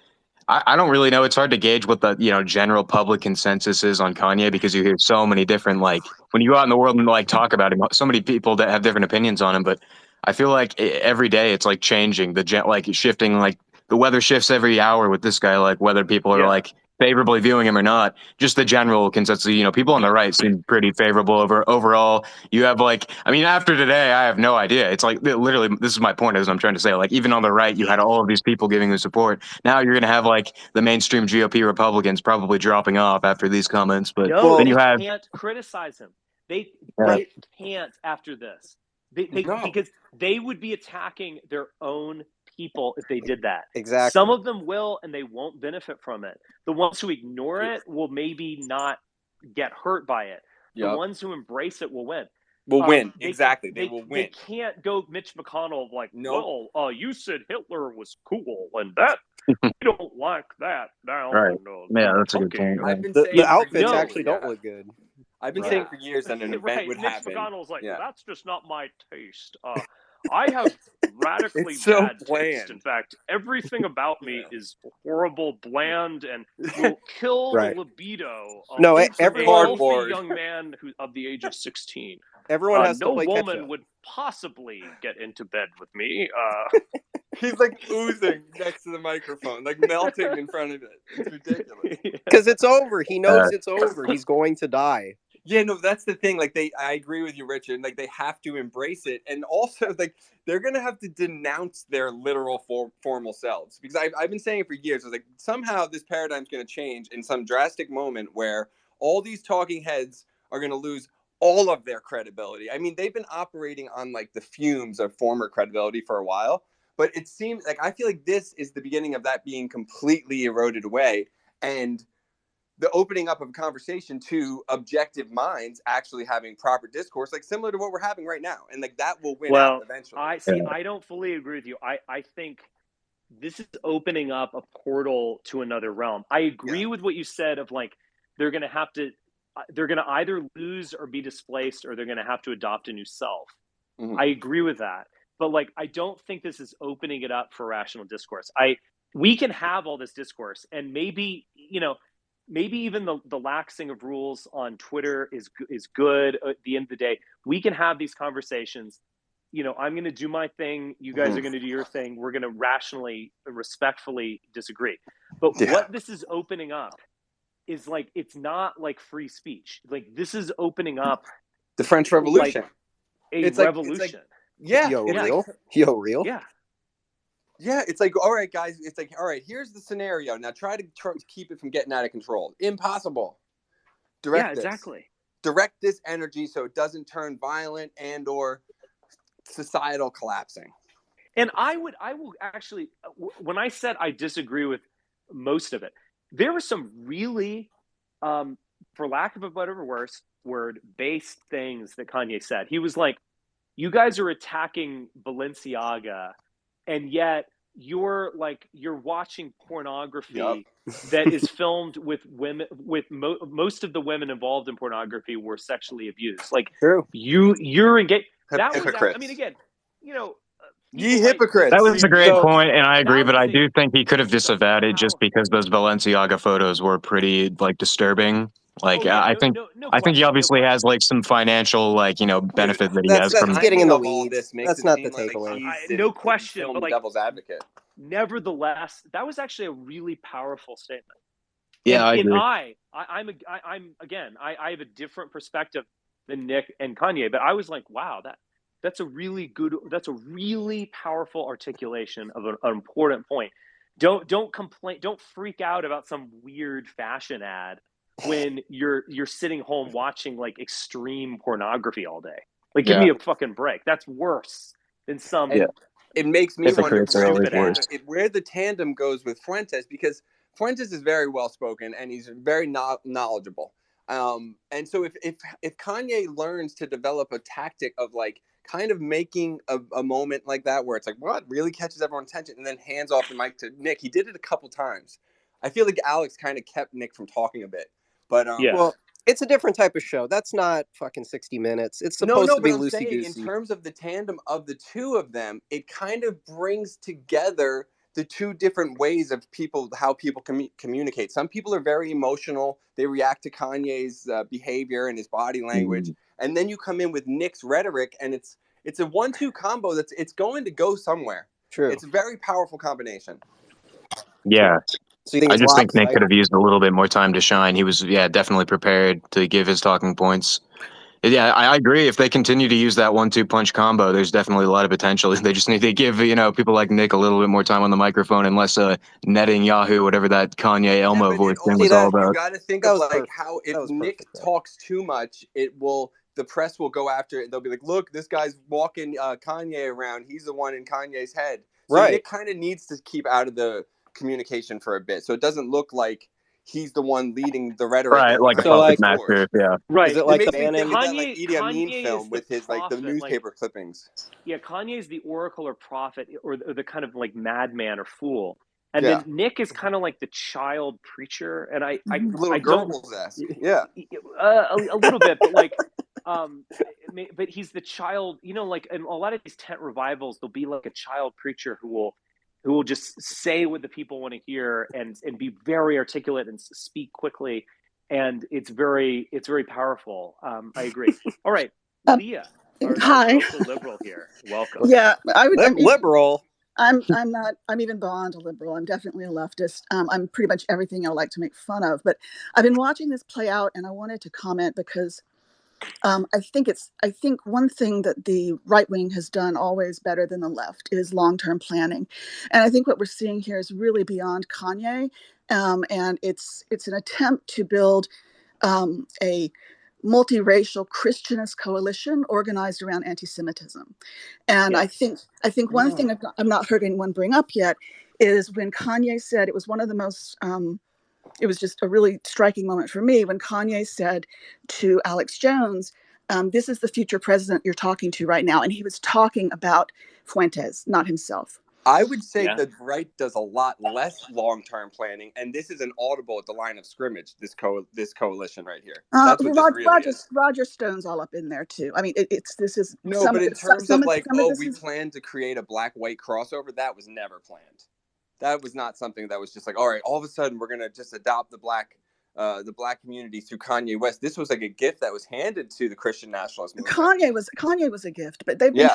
I don't really know. It's hard to gauge what the, general public consensus is on Kanye, because you hear so many different, like, when you go out in the world and like talk about him, so many people that have different opinions on him. But I feel like every day it's like changing, like shifting, like the weather shifts every hour with this guy, like whether people are like favorably viewing him or not. Just the general consensus, people on the right seem pretty favorable overall. You have like, I mean, after today, I have no idea. It's like, literally, this is my point, as I'm trying to say, like, even on the right, you had all of these people giving the support. Now you're going to have like the mainstream GOP Republicans probably dropping off after these comments. But then you can't criticize him. They can't after this. Because they would be attacking their own people if they did that. Exactly. Some of them will, and they won't benefit from it. The ones who ignore it will maybe not get hurt by it. The ones who embrace it will win. Will win. Exactly. They will win. They can't go Mitch McConnell like, well, you said Hitler was cool, and that we don't like that now. Right. Yeah, that's a good point. I've been saying the outfits actually don't look good. I've been saying for years that an event would happen. Mitch McConnell's like, that's just not my taste. I have radically bad taste. In fact, everything about me is horrible, bland, and will kill the libido of a healthy young man of the age of 16. Everyone has no to play woman would possibly get into bed with me. He's like oozing next to the microphone, like melting in front of it. It's ridiculous. Because it's over. He knows it's over. He's going to die. Yeah, no, that's the thing. Like, I agree with you, Richard. Like, they have to embrace it, and also, like, they're gonna have to denounce their literal formal selves. Because I've been saying it for years. I was like, somehow this paradigm's gonna change in some drastic moment where all these talking heads are gonna lose all of their credibility. I mean, they've been operating on like the fumes of former credibility for a while, but it seems like I feel like this is the beginning of that being completely eroded away, and the opening up of a conversation to objective minds actually having proper discourse, like similar to what we're having right now. And like that will win out eventually. I don't fully agree with you. I think this is opening up a portal to another realm. I agree with what you said of like, they're going to either lose or be displaced, or they're going to have to adopt a new self. Mm-hmm. I agree with that. But like, I don't think this is opening it up for rational discourse. We can have all this discourse, and maybe, maybe even the laxing of rules on Twitter is good at the end of the day. We can have these conversations. I'm going to do my thing. You guys are going to do your thing. We're going to rationally, respectfully disagree. But what this is opening up is like, it's not like free speech. Like, this is opening up the French Revolution. Like a revolution. Yo, real? Yeah. Yeah, it's like, all right, guys. It's like, all right, here's the scenario. Now try to keep it from getting out of control. Impossible. Direct this energy so it doesn't turn violent and or societal collapsing. And I will actually, when I said I disagree with most of it, there were some really, for lack of a better word, based things that Kanye said. He was like, you guys are attacking Balenciaga, and yet you're watching pornography that is filmed with women, with most of the women involved in pornography were sexually abused. Like, you're engaged. That was, I mean, again, ye hypocrites. That was a great point, and I agree. But I do think he could have disavowed it just because those Balenciaga photos were pretty like disturbing. Like, I think he obviously has like some financial benefit that he has from getting in the weeds. That's not the takeaway. No question. But like, devil's advocate. Nevertheless, that was actually a really powerful statement. Yeah, I agree. I have a different perspective than Nick and Kanye, but I was like, wow, that's a really powerful articulation of an important point. Don't complain, don't freak out about some weird fashion ad when you're sitting home watching like extreme pornography all day. Like, give me a fucking break. That's worse than some. And it makes me wonder where the tandem goes with Fuentes, because Fuentes is very well spoken and he's very knowledgeable. And so if Kanye learns to develop a tactic of like kind of making a moment like that where it's like, what really catches everyone's attention, and then hands off the mic to Nick. He did it a couple times. I feel like Alex kind of kept Nick from talking a bit, but well, it's a different type of show. That's not fucking 60 Minutes. It's supposed to be loosey-goosey. In terms of the tandem of the two of them, it kind of brings together the two different ways of how people communicate. Some people are very emotional. They react to Kanye's behavior and his body language. And then you come in with Nick's rhetoric, and it's a 1-2 combo it's going to go somewhere. True. It's a very powerful combination. Yeah. So I just think Nick could have used a little bit more time to shine. He was, definitely prepared to give his talking points. Yeah, I agree. If they continue to use that 1-2 punch combo, there's definitely a lot of potential. They just need to give, people like Nick a little bit more time on the microphone and less netting Yahoo, whatever that Kanye Elmo voice thing was all about. You got to think of like how if Nick talks too much, the press will go after it. They'll be like, look, this guy's walking Kanye around. He's the one in Kanye's head. So Nick kind of needs to keep out of the communication for a bit, so it doesn't look like he's the one leading the rhetoric, right? Like a puppet master, right. Is it like the Idi Amin film with his the newspaper clippings? Yeah, Kanye's the oracle or prophet, or the kind of like madman or fool, and then Nick is kind of like the child preacher, and I Goebbels-esque. A little bit, but like. But he's the child, like in a lot of these tent revivals, there'll be like a child preacher who will just say what the people want to hear and be very articulate and speak quickly, and it's very powerful. I agree. All right, Leah, hi, local liberal here. Welcome. Yeah, liberal. I'm not. I'm even beyond a liberal. I'm definitely a leftist. I'm pretty much everything I like to make fun of. But I've been watching this play out, and I wanted to comment because I think one thing that the right wing has done always better than the left is long-term planning, and I think what we're seeing here is really beyond Kanye, and it's an attempt to build a multiracial Christianist coalition organized around anti-Semitism. And I think one thing I've not heard anyone bring up yet is when Kanye said, it was one of the most it was just a really striking moment for me when Kanye said to Alex Jones, this is the future president you're talking to right now. And he was talking about Fuentes, not himself. I would say the right does a lot less long-term planning, and this is an audible at the line of scrimmage. This coalition right here. That's what Roger Stone's all up in there too. I mean, but in terms of we plan to create a black-white crossover, that was never planned. That was not something that was just like, all right, all of a sudden we're gonna just adopt the black community through Kanye West. This was like a gift that was handed to the Christian nationalist movement. Kanye was a gift, but they've been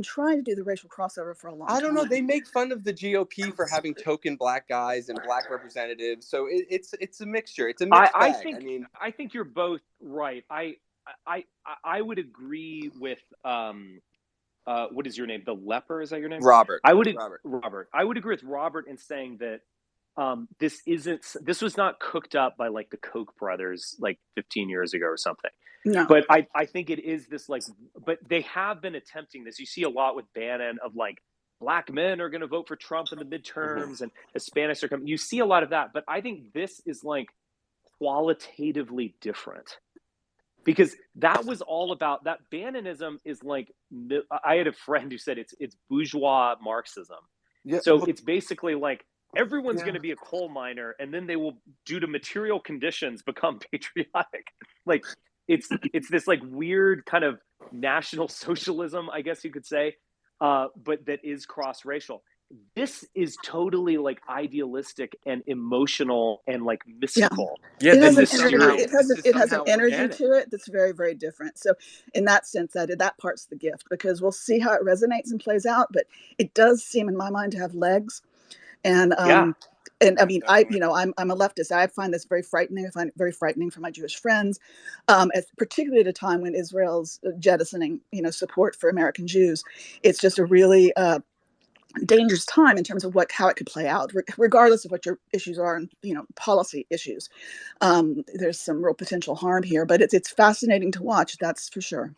trying to do the racial crossover for a long time. I don't know. They make fun of the GOP for having token black guys and black representatives. So it's a mixture. It's a mixed bag. I think you're both right. I would agree with what is your name? The leper, is that your name? Robert. Robert. I would agree with Robert in saying that this was not cooked up by like the Koch brothers like 15 years ago or something. No. But I think it is this like, but they have been attempting this. You see a lot with Bannon of like black men are going to vote for Trump in the midterms and Hispanics are coming. You see a lot of that, but I think this is like qualitatively different. Because that was all about that. Bannonism is like, I had a friend who said it's bourgeois Marxism. Yeah, so it's basically like everyone's going to be a coal miner, and then they will, due to material conditions, become patriotic. Like it's this like weird kind of national socialism, I guess you could say, but that is cross-racial. This is totally like idealistic and emotional and like mystical. Yeah, it has an energy to it that's very, very different. So in that sense, that part's the gift, because we'll see how it resonates and plays out. But it does seem, in my mind, to have legs. And and I mean, I'm a leftist. I find this very frightening. I find it very frightening for my Jewish friends, particularly at a time when Israel's jettisoning, support for American Jews. It's just a really dangerous time in terms of how it could play out, regardless of what your issues are and policy issues. There's some real potential harm here, but it's fascinating to watch. That's for sure.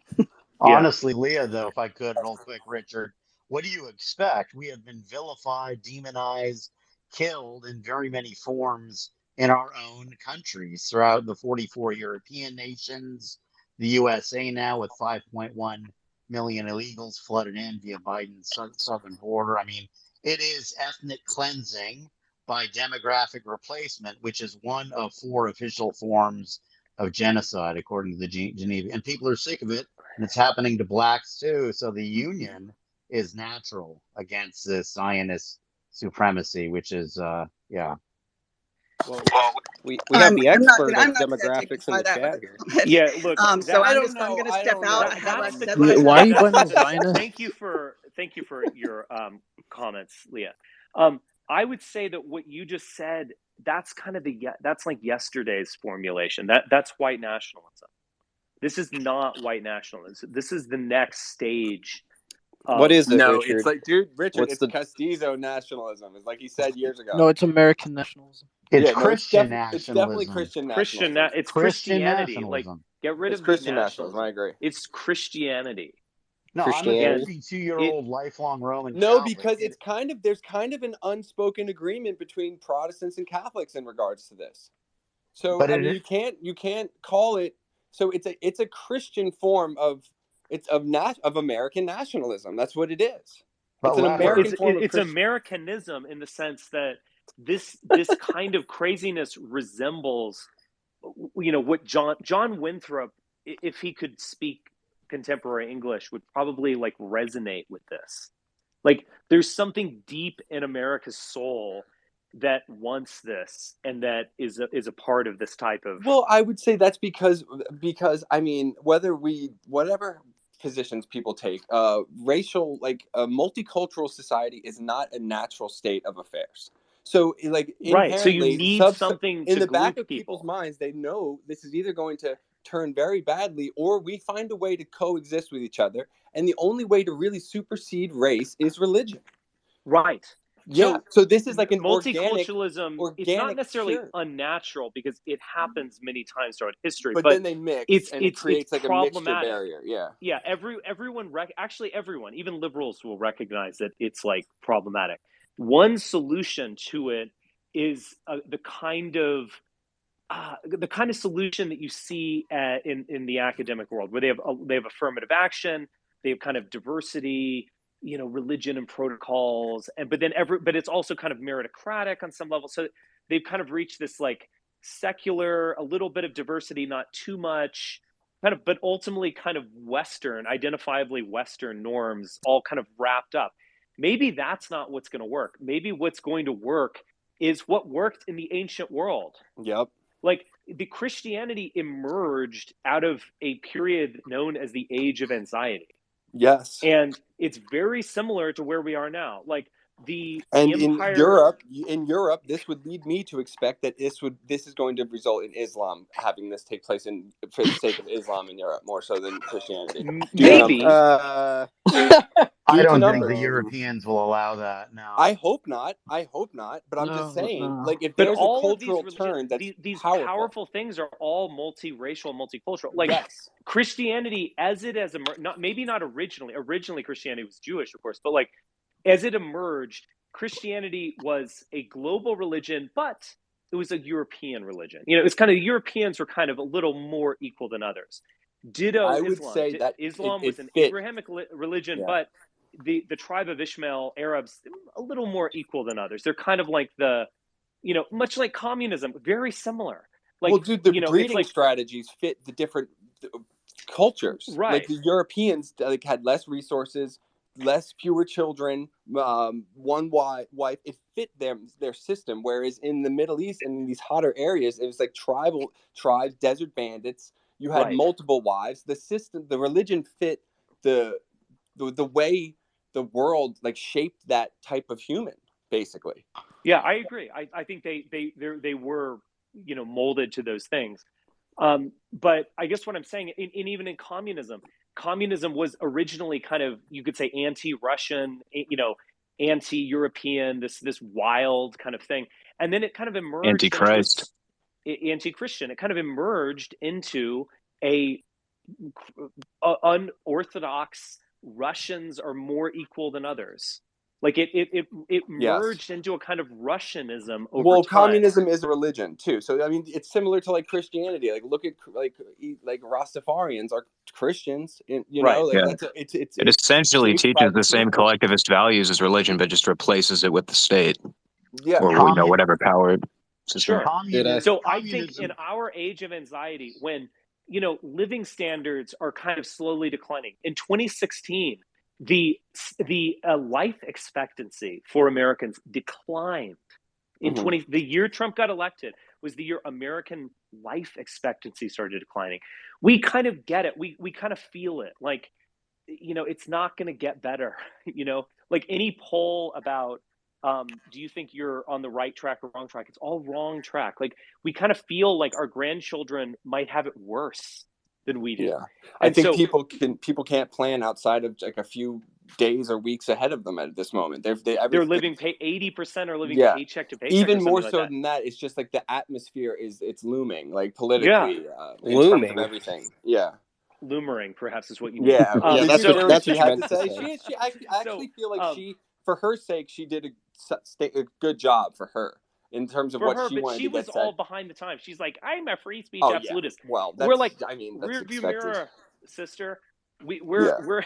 Honestly, Leah, though, if I could, real quick, Richard, what do you expect? We have been vilified, demonized, killed in very many forms in our own countries throughout the 44 European nations, the USA now with 5.1 million illegals flooded in via Biden's southern border. I mean, it is ethnic cleansing by demographic replacement, which is one of 4 official forms of genocide, according to the Geneva. And people are sick of it, and it's happening to blacks too. So the union is natural against this Zionist supremacy, which is, yeah. Well, we have the expert of demographics in the chat here. Yeah, look. So I'm going to step out. Why are you blaming Zionists? Thank you for your comments, Leah. I would say that what you just said, that's kind of that's like yesterday's formulation. That's white nationalism. This is not white nationalism. This is the next stage. What is it, no, Richard? It's like, dude, Richard, it's Castizo nationalism. It's like he said years ago. No, it's American nationalism. It's Christian nationalism. It's definitely Christian nationalism. It's Christianity. Nationalism. Like, get rid of Christian nationalism. I agree. It's Christianity. No, I'm a 52-year-old lifelong Roman Catholic. Because there's kind of an unspoken agreement between Protestants and Catholics in regards to this. So but you can't call it. So it's a Christian form of American nationalism. That's what it is. It's an American form of Americanism in the sense that this kind of craziness resembles, what John Winthrop, if he could speak contemporary English, would probably like resonate with this. Like, there's something deep in America's soul that wants this and that is a part of this type of. Well, I would say that's because I mean, whatever positions people take, racial, like a multicultural society is not a natural state of affairs. So like inherently, so you need something in the back of people's minds. They know this is either going to turn very badly, or we find a way to coexist with each other. And the only way to really supersede race is religion. Right. Yeah. So this is like an multiculturalism. It's not necessarily unnatural because it happens many times throughout history. But then they mix, and it creates like a mixture barrier. Yeah. Yeah. Everyone, even liberals will recognize that it's like problematic. One solution to it is the kind of solution that you see in the academic world, where they have affirmative action, they have kind of diversity, religion and protocols, but it's also kind of meritocratic on some level. So they've kind of reached this like secular, a little bit of diversity, not too much, kind of, but ultimately kind of Western, identifiably Western norms, all kind of wrapped up. Maybe that's not what's going to work. Maybe what's going to work is what worked in the ancient world. Yep. Like, the Christianity emerged out of a period known as the Age of Anxiety. Yes. And it's very similar to where we are now. Like, the empire... in Europe, this would lead me to expect that this is going to result in Islam having this take place for the sake of Islam in Europe more so than Christianity. Maybe. I don't think the Europeans will allow that. No, I hope not. But I'm just saying, like, if there's a cultural turn, these powerful things are all multiracial, multicultural. Like, yes. Christianity, as it has emerged, not originally. Originally, Christianity was Jewish, of course, but like, as it emerged, Christianity was a global religion, but it was a European religion. It's kind of, Europeans were kind of a little more equal than others. Ditto I Islam. would say that Islam was an Abrahamic religion, yeah. But the tribe of Ishmael, Arabs, a little more equal than others. They're kind of like much like communism, very similar. Like, well, dude, the breeding strategies fit the different cultures. Right. Like, the Europeans had less resources, fewer children, one wife. It fit their system. Whereas in the Middle East and in these hotter areas, it was like tribes, desert bandits. You had multiple wives. The system, the religion fit the way the world like shaped that type of human, basically. Yeah, I agree. I think they were, you know, molded to those things. But I guess what I'm saying, even in communism, communism was originally kind of, you could say, anti-Russian, you know, anti-European, this wild kind of thing, and then it kind of emerged into Antichrist. Anti-Christian. It kind of emerged into a unorthodox. Russians are more equal than others. Like it merged into a kind of Russianism over time. Communism is a religion too, so I mean, it's similar to like Christianity. Like, look at like Rastafarians are Christians, you know, like that's it essentially teaches the same collectivist values as religion, but just replaces it with the state. Yeah, or you know, whatever power. Sure. So I think in our age of anxiety, when, you know, living standards are kind of slowly declining. In 2016, the life expectancy for Americans declined. In the year Trump got elected was the year American life expectancy started declining. We kind of get it. We kind of feel it. Like, you know, it's not going to get better. You know, like any poll about do you think you're on the right track or wrong track? It's all wrong track. Like, we kind of feel like our grandchildren might have it worse than we do. Yeah, I think people can't plan outside of like a few days or weeks ahead of them at this moment. They're living 80% are living paycheck to paycheck. Even more like so than that, it's just like the atmosphere it's looming, like politically, in terms of everything. Yeah. Loomering, perhaps, is what you mean. Yeah, that's what she had to say. I actually feel like for her sake, she did a good job for her in terms of what she wanted to get. She was all behind the times. She's like, I'm a free speech absolutist. Yeah. Well, we're like, I mean, that's rear view mirror, sister. We're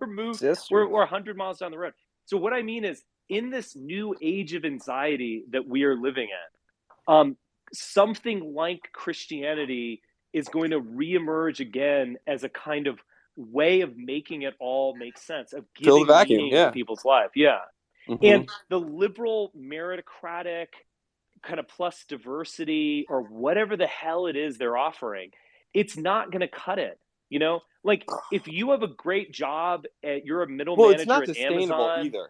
moved. We're 100 miles down the road. So what I mean is, in this new age of anxiety that we are living in, something like Christianity is going to reemerge again as a kind of way of making it all make sense, of giving meaning to people's life. Yeah. And the liberal meritocratic kind of plus diversity or whatever the hell it is they're offering, it's not going to cut it. You know, like, if you have a great job you're a middle manager it's not at sustainable Amazon either.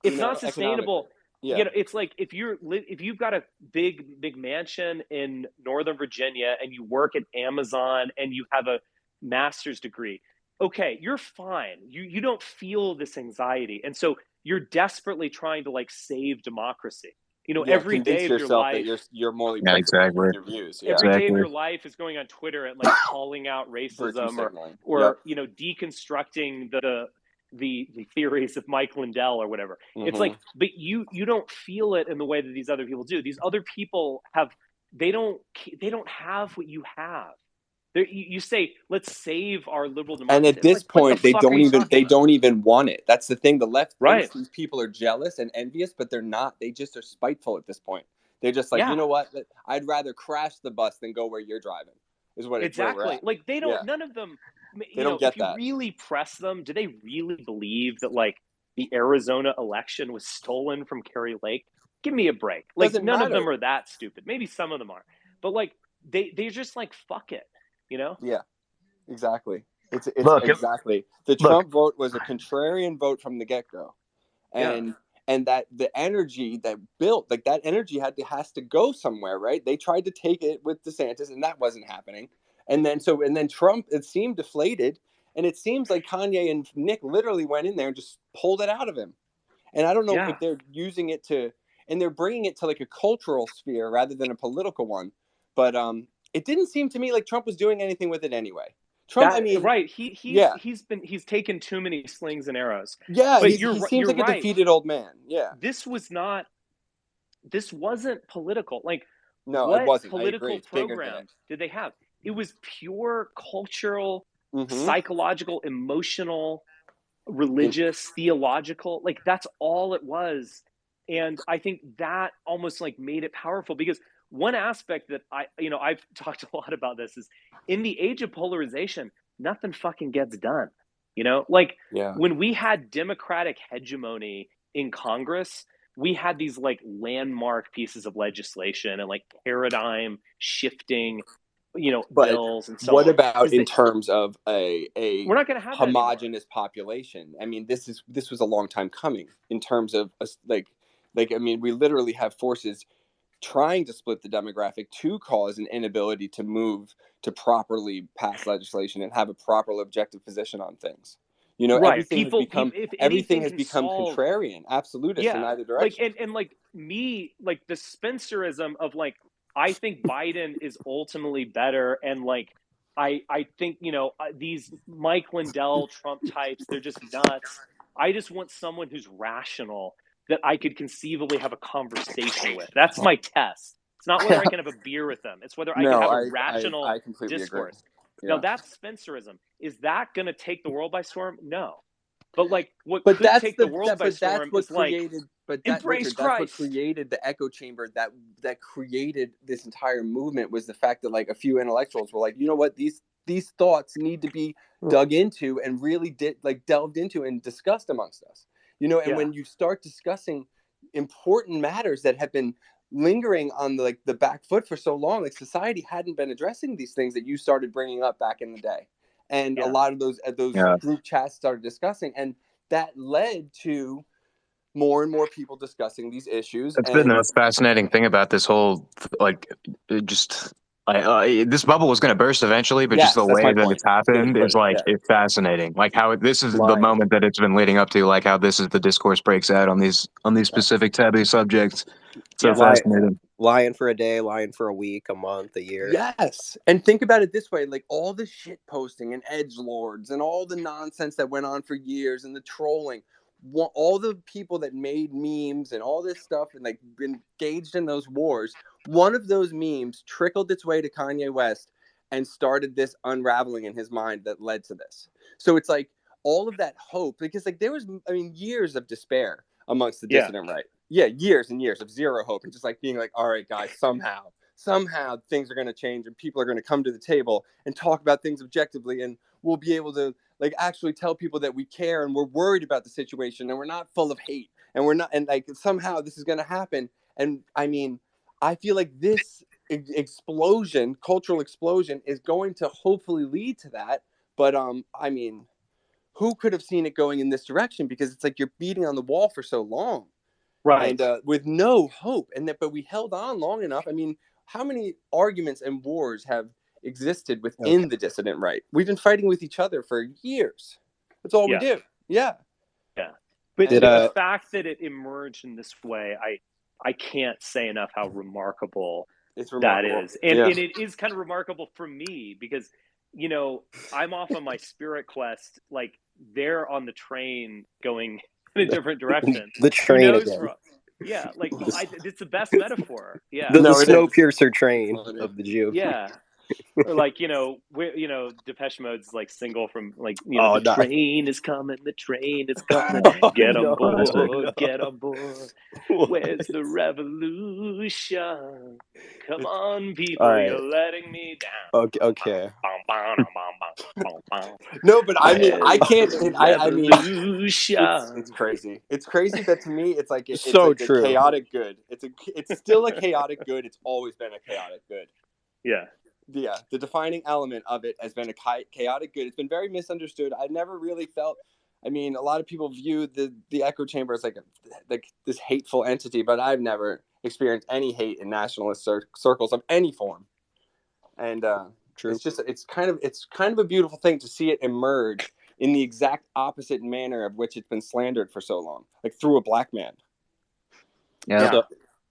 It's not sustainable. Yeah. You know, it's like if you've got a big mansion in Northern Virginia and you work at Amazon and you have a master's degree, okay, you're fine. You don't feel this anxiety, and so you're desperately trying to like save democracy. You know, every day of your life that you're morally principled with your views. Yeah. Every day of your life is going on Twitter and like calling out racism or you know, deconstructing the theories of Mike Lindell or whatever. It's like, but you don't feel it in the way that these other people do. These other people they don't have what you have. You say, let's save our liberal democracy. And at this point, they don't even want it. That's the thing. The left thinks these people are jealous and envious, but they're not. They just are spiteful at this point. They're just like, you know what? I'd rather crash the bus than go where you're driving. Is what exactly. Like, they don't. None of them. They don't get if you really press them, do they really believe that like the Arizona election was stolen from Kerry Lake? Give me a break. Like, none of them are that stupid. Maybe some of them are, but like they're just like, fuck it. You know? Yeah, exactly. It's exactly. The Trump vote was a contrarian vote from the get-go. And that the energy that built, like that energy has to go somewhere, right? They tried to take it with DeSantis and that wasn't happening. And then Trump, it seemed deflated, and it seems like Kanye and Nick literally went in there and just pulled it out of him. And I don't know if they're using it and they're bringing it to like a cultural sphere rather than a political one. But it didn't seem to me like Trump was doing anything with it anyway. Trump, he's taken too many slings and arrows. Yeah, but he seems like a defeated old man. Yeah, this wasn't political. Like, no, what it wasn't. Political program did they have? It was pure cultural, psychological, emotional, religious, theological. Like, that's all it was. And I think that almost like made it powerful, because one aspect that I've talked a lot about this is, in the age of polarization, nothing fucking gets done. You know, like when we had Democratic hegemony in Congress, we had these like landmark pieces of legislation and like paradigm shifting, bills and so on. What about in terms of a we're not going to have homogenous population? I mean, this was a long time coming in terms of like Like, I mean, we literally have forces trying to split the demographic to cause an inability to move to properly pass legislation and have a proper objective position on things. You know, right. everything has become contrarian, absolutist in either direction. Like, and like me, like the Spencerism of like, I think Biden is ultimately better, and like I think, you know, these Mike Lindell Trump types, they're just nuts. I just want someone who's rational that I could conceivably have a conversation with. That's my test. It's not whether I can have a beer with them. It's whether I can have a rational I completely discourse. Agree. Now that's Spencerism. Is that going to take the world by storm? No. But like, what could take the world by storm is like, embrace Christ. That's what created the echo chamber that created this entire movement, was the fact that like a few intellectuals were like, you know what, these thoughts need to be dug into and really delved into and discussed amongst us. You know, and when you start discussing important matters that have been lingering on the back foot for so long, like society hadn't been addressing these things that you started bringing up back in the day. And a lot of those group chats started discussing, and that led to more and more people discussing these issues. That's been the most fascinating thing about this whole, like, this bubble was going to burst eventually, but just the way that it's happened is like, it's fascinating. Like how this is the moment that it's been leading up to, like how this is the discourse breaks out on these specific taboo subjects. So fascinating. Lying for a day, lying for a week, a month, a year. Yes. And think about it this way, like all the shit posting and edgelords and all the nonsense that went on for years and the trolling, all the people that made memes and all this stuff and like been engaged in those wars, one of those memes trickled its way to Kanye West and started this unraveling in his mind that led to this. So it's like all of that hope, because like there was, I mean, years of despair amongst the dissident right. Yeah, years and years of zero hope, and just like being like, all right, guys, somehow things are going to change and people are going to come to the table and talk about things objectively, and we'll be able to like actually tell people that we care and we're worried about the situation and we're not full of hate and we're not, and like somehow this is going to happen. And I mean, I feel like this explosion, cultural explosion, is going to hopefully lead to that. But I mean, who could have seen it going in this direction? Because it's like you're beating on the wall for so long. Right. And with no hope. But we held on long enough. I mean, how many arguments and wars have existed within the dissident right? We've been fighting with each other for years. That's all we do. Yeah. But the fact that it emerged in this way, I can't say enough how remarkable that is. And it is kind of remarkable for me because, you know, I'm off on my spirit quest. Like they're on the train going in a different direction. The train again. Like it's the best metaphor. Yeah, the Snowpiercer train of the Jew. Yeah, or like Depeche Mode's like single from like the train is coming, the train is coming. Get on board, get on board. Where's the revolution? Come on, people, you're letting me down. Okay. No, but I mean, I can't. I mean, it's crazy. It's crazy that to me, it's like it's so like true. A chaotic good. It's still a chaotic good. It's always been a chaotic good. Yeah. The defining element of it has been a chaotic good. It's been very misunderstood. I never really felt. I mean, a lot of people view the echo chamber as like this hateful entity, but I've never experienced any hate in nationalist circles of any form. And it's kind of a beautiful thing to see it emerge in the exact opposite manner of which it's been slandered for so long, like through a black man. Yeah. So,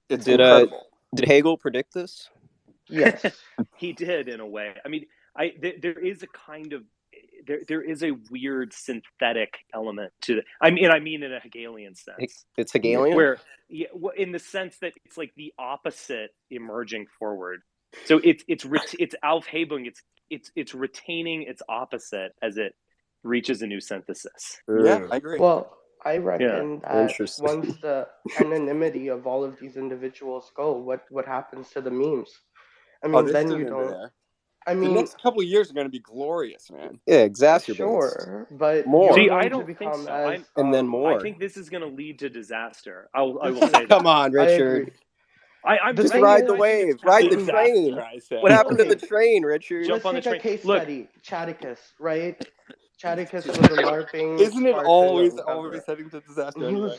it's incredible. Did Hegel predict this? Yes, he did in a way. I mean, there is a kind of there is a weird synthetic element to it. I mean in a Hegelian sense. It's Hegelian, where in the sense that it's like the opposite emerging forward. So it's Aufhebung. It's retaining its opposite as it reaches a new synthesis. Yeah, I agree. Well, I reckon that once the anonymity of all of these individuals go, what happens to the memes? I mean, then you don't. There. I mean, the next couple of years are going to be glorious, man. Yeah, exactly. Sure, but more. See, I don't think so. And then more. I think this is going to lead to disaster. I will say that. Come on, Richard. I'm just ride the wave, ride the train. What happened to the train, Richard? Let's take a case study. Chadicus, right? Chadicus was a LARPing. Isn't it always heading to disaster? Anyway?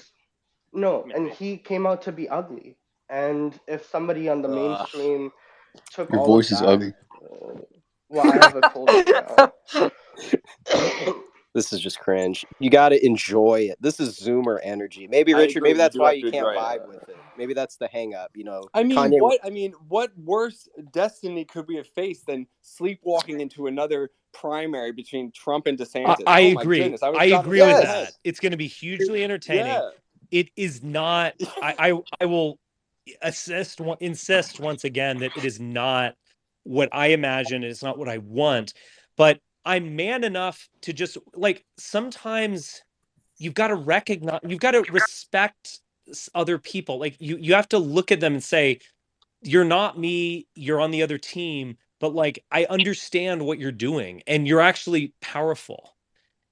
No, and he came out to be ugly. And if somebody on the mainstream took your all voice of is that, ugly. Well, I have a cold right now. This is just cringe. You got to enjoy it. This is Zoomer energy. Maybe Richard. Maybe that's why you can't vibe with it. Maybe that's the hang up. You know. I mean, Kanye... what worse destiny could we have faced than sleepwalking into another primary between Trump and DeSantis? I agree. My goodness, I agree with that. It's going to be hugely entertaining. Yeah. It is not. I will insist once again that it is not what I imagine. It's not what I want. But I'm man enough to just like sometimes you've got to recognize, you've got to respect other people. Like you have to look at them and say, you're not me, you're on the other team, but like I understand what you're doing and you're actually powerful.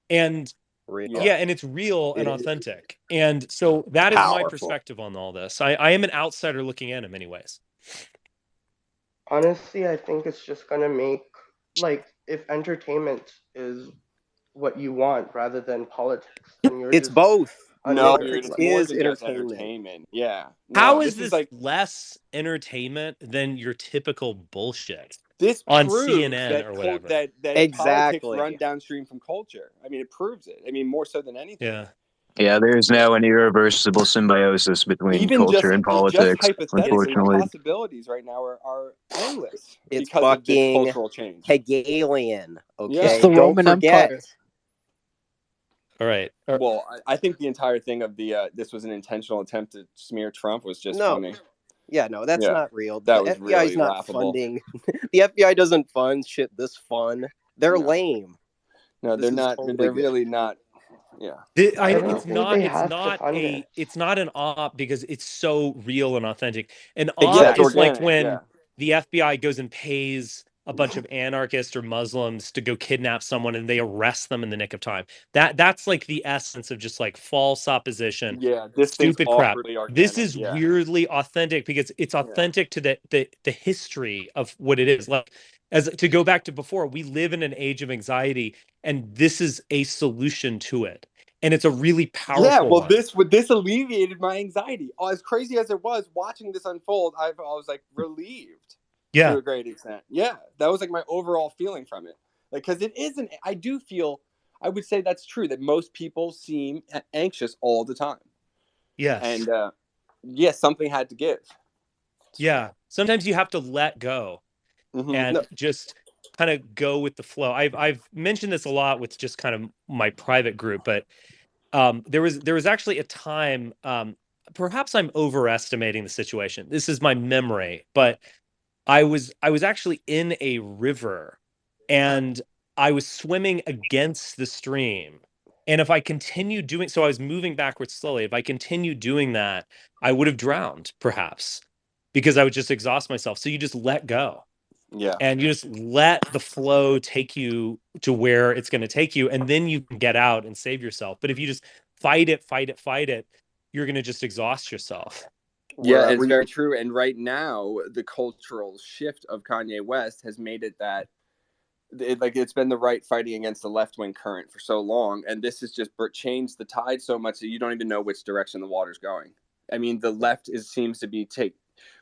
And and it's real and authentic. And so that is my perspective on all this. I am an outsider looking in many ways. Honestly, I think it's just gonna make, like, if entertainment is what you want rather than politics, then you're it's both. No, dude, it's more than just entertainment. Yeah. No, How is this like less entertainment than your typical bullshit? This on proves CNN that or whatever. that politics run downstream from culture. I mean, it proves it. I mean, more so than anything. Yeah. Yeah, there's now an irreversible symbiosis between culture and politics. Just hypothetically, unfortunately, the possibilities right now are endless it's because of this cultural change. Hegelian, okay? Yeah. It's the Roman Empire. All right. Well, I think the entire thing of the this was an intentional attempt to smear Trump was just funny. Yeah, no, that's not real. That the was FBI's really not laughable. Funding. The FBI doesn't fund shit this fun. They're lame. No, they're not. They're really not. Yeah. It's not an op because it's so real and authentic. An op is like when the FBI goes and pays a bunch of anarchists or Muslims to go kidnap someone and they arrest them in the nick of time. That's like the essence of just like false opposition. Yeah, this stupid crap. Organic. This is weirdly authentic because it's authentic to the history of what it is. Like, as to go back to before, we live in an age of anxiety, and this is a solution to it. And it's a really powerful one. This alleviated my anxiety. As crazy as it was watching this unfold, I was like relieved to a great extent. Yeah, that was like my overall feeling from it. Like, because it isn't. I would say that's true that most people seem anxious all the time. Yes. And something had to give. Yeah, sometimes you have to let go and just kind of go with the flow. I've mentioned this a lot with just kind of my private group, but there was actually a time, perhaps I'm overestimating the situation. This is my memory, but I was actually in a river and I was swimming against the stream. And if I continued doing so, I was moving backwards slowly. If I continued doing that, I would have drowned, perhaps, because I would just exhaust myself. So you just let go. Yeah. And you just let the flow take you to where it's going to take you. And then you can get out and save yourself. But if you just fight it, you're going to just exhaust yourself. Yeah, it's very true. And right now, the cultural shift of Kanye West has made it that it's been the right fighting against the left-wing current for so long. And this has just changed the tide so much that you don't even know which direction the water's going. I mean, the left seems to be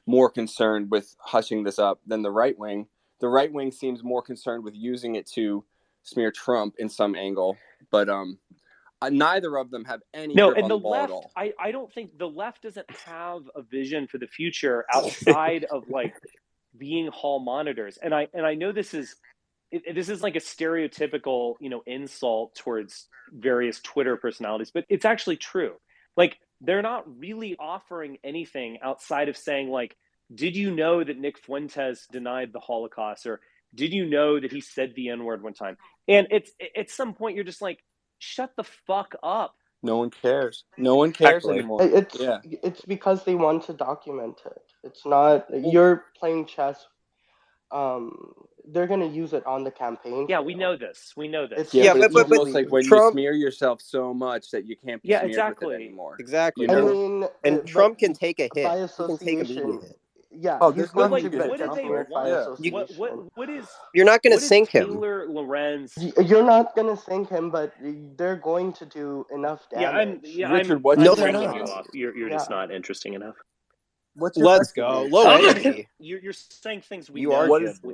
more concerned with hushing this up than the right wing. The right wing seems more concerned with using it to smear Trump in some angle. But neither of them have any grip on the ball left, at all. I don't think the left doesn't have a vision for the future outside of like being hall monitors. And I know this is like a stereotypical, insult towards various Twitter personalities, but it's actually true. Like, they're not really offering anything outside of saying, like, did you know that Nick Fuentes denied the Holocaust? Or did you know that he said the N-word one time? And it's at some point you're just like, shut the fuck up. No one cares. No one cares anymore. It's because they want to document it. It's not you're playing chess. They're gonna use it on the campaign. Yeah, we know this. But it's almost like when Trump, you smear yourself so much that you can't be smeared with it anymore. Exactly. I mean, and Trump can take a hit. By He can take a media association, hit. Yeah, he's going like, to get fired by association. What is? You're not going to sink him. Taylor Lorenz. You're not going to sink him, but they're going to do enough damage. Richard, no, they're not. You're just not interesting enough. Let's go. Low energy. You're saying things we you know. Are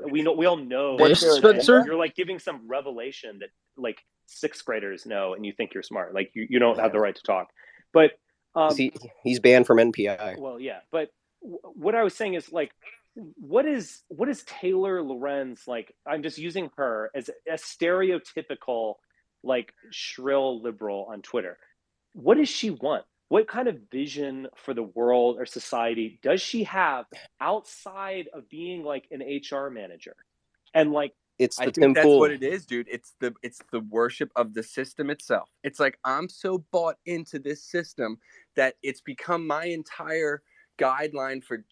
we know. We all know. What's their you're like giving some revelation that like sixth graders know, and you think you're smart. Like you don't have the right to talk. But he's banned from NPI. Well, yeah. But what I was saying is like, what is Taylor Lorenz like? I'm just using her as a stereotypical like shrill liberal on Twitter. What does she want? What kind of vision for the world or society does she have outside of being like an HR manager? And like, it's the I think that's what it is, dude. It's the worship of the system itself. It's like, I'm so bought into this system that it's become my entire guideline for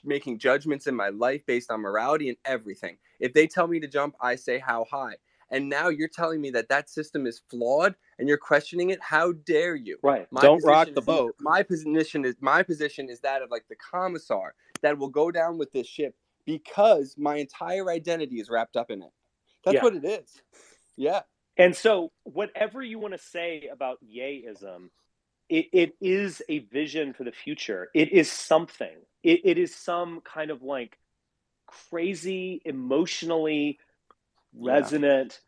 making judgments in my life based on morality and everything. If they tell me to jump, I say how high. And now you're telling me that system is flawed and you're questioning it. How dare you? Right. Don't rock the boat. My position is that of like the commissar that will go down with this ship because my entire identity is wrapped up in it. That's what it is. Yeah. And so whatever you want to say about Ye-ism, it is a vision for the future. It is something. It is some kind of like crazy, emotionally resonant,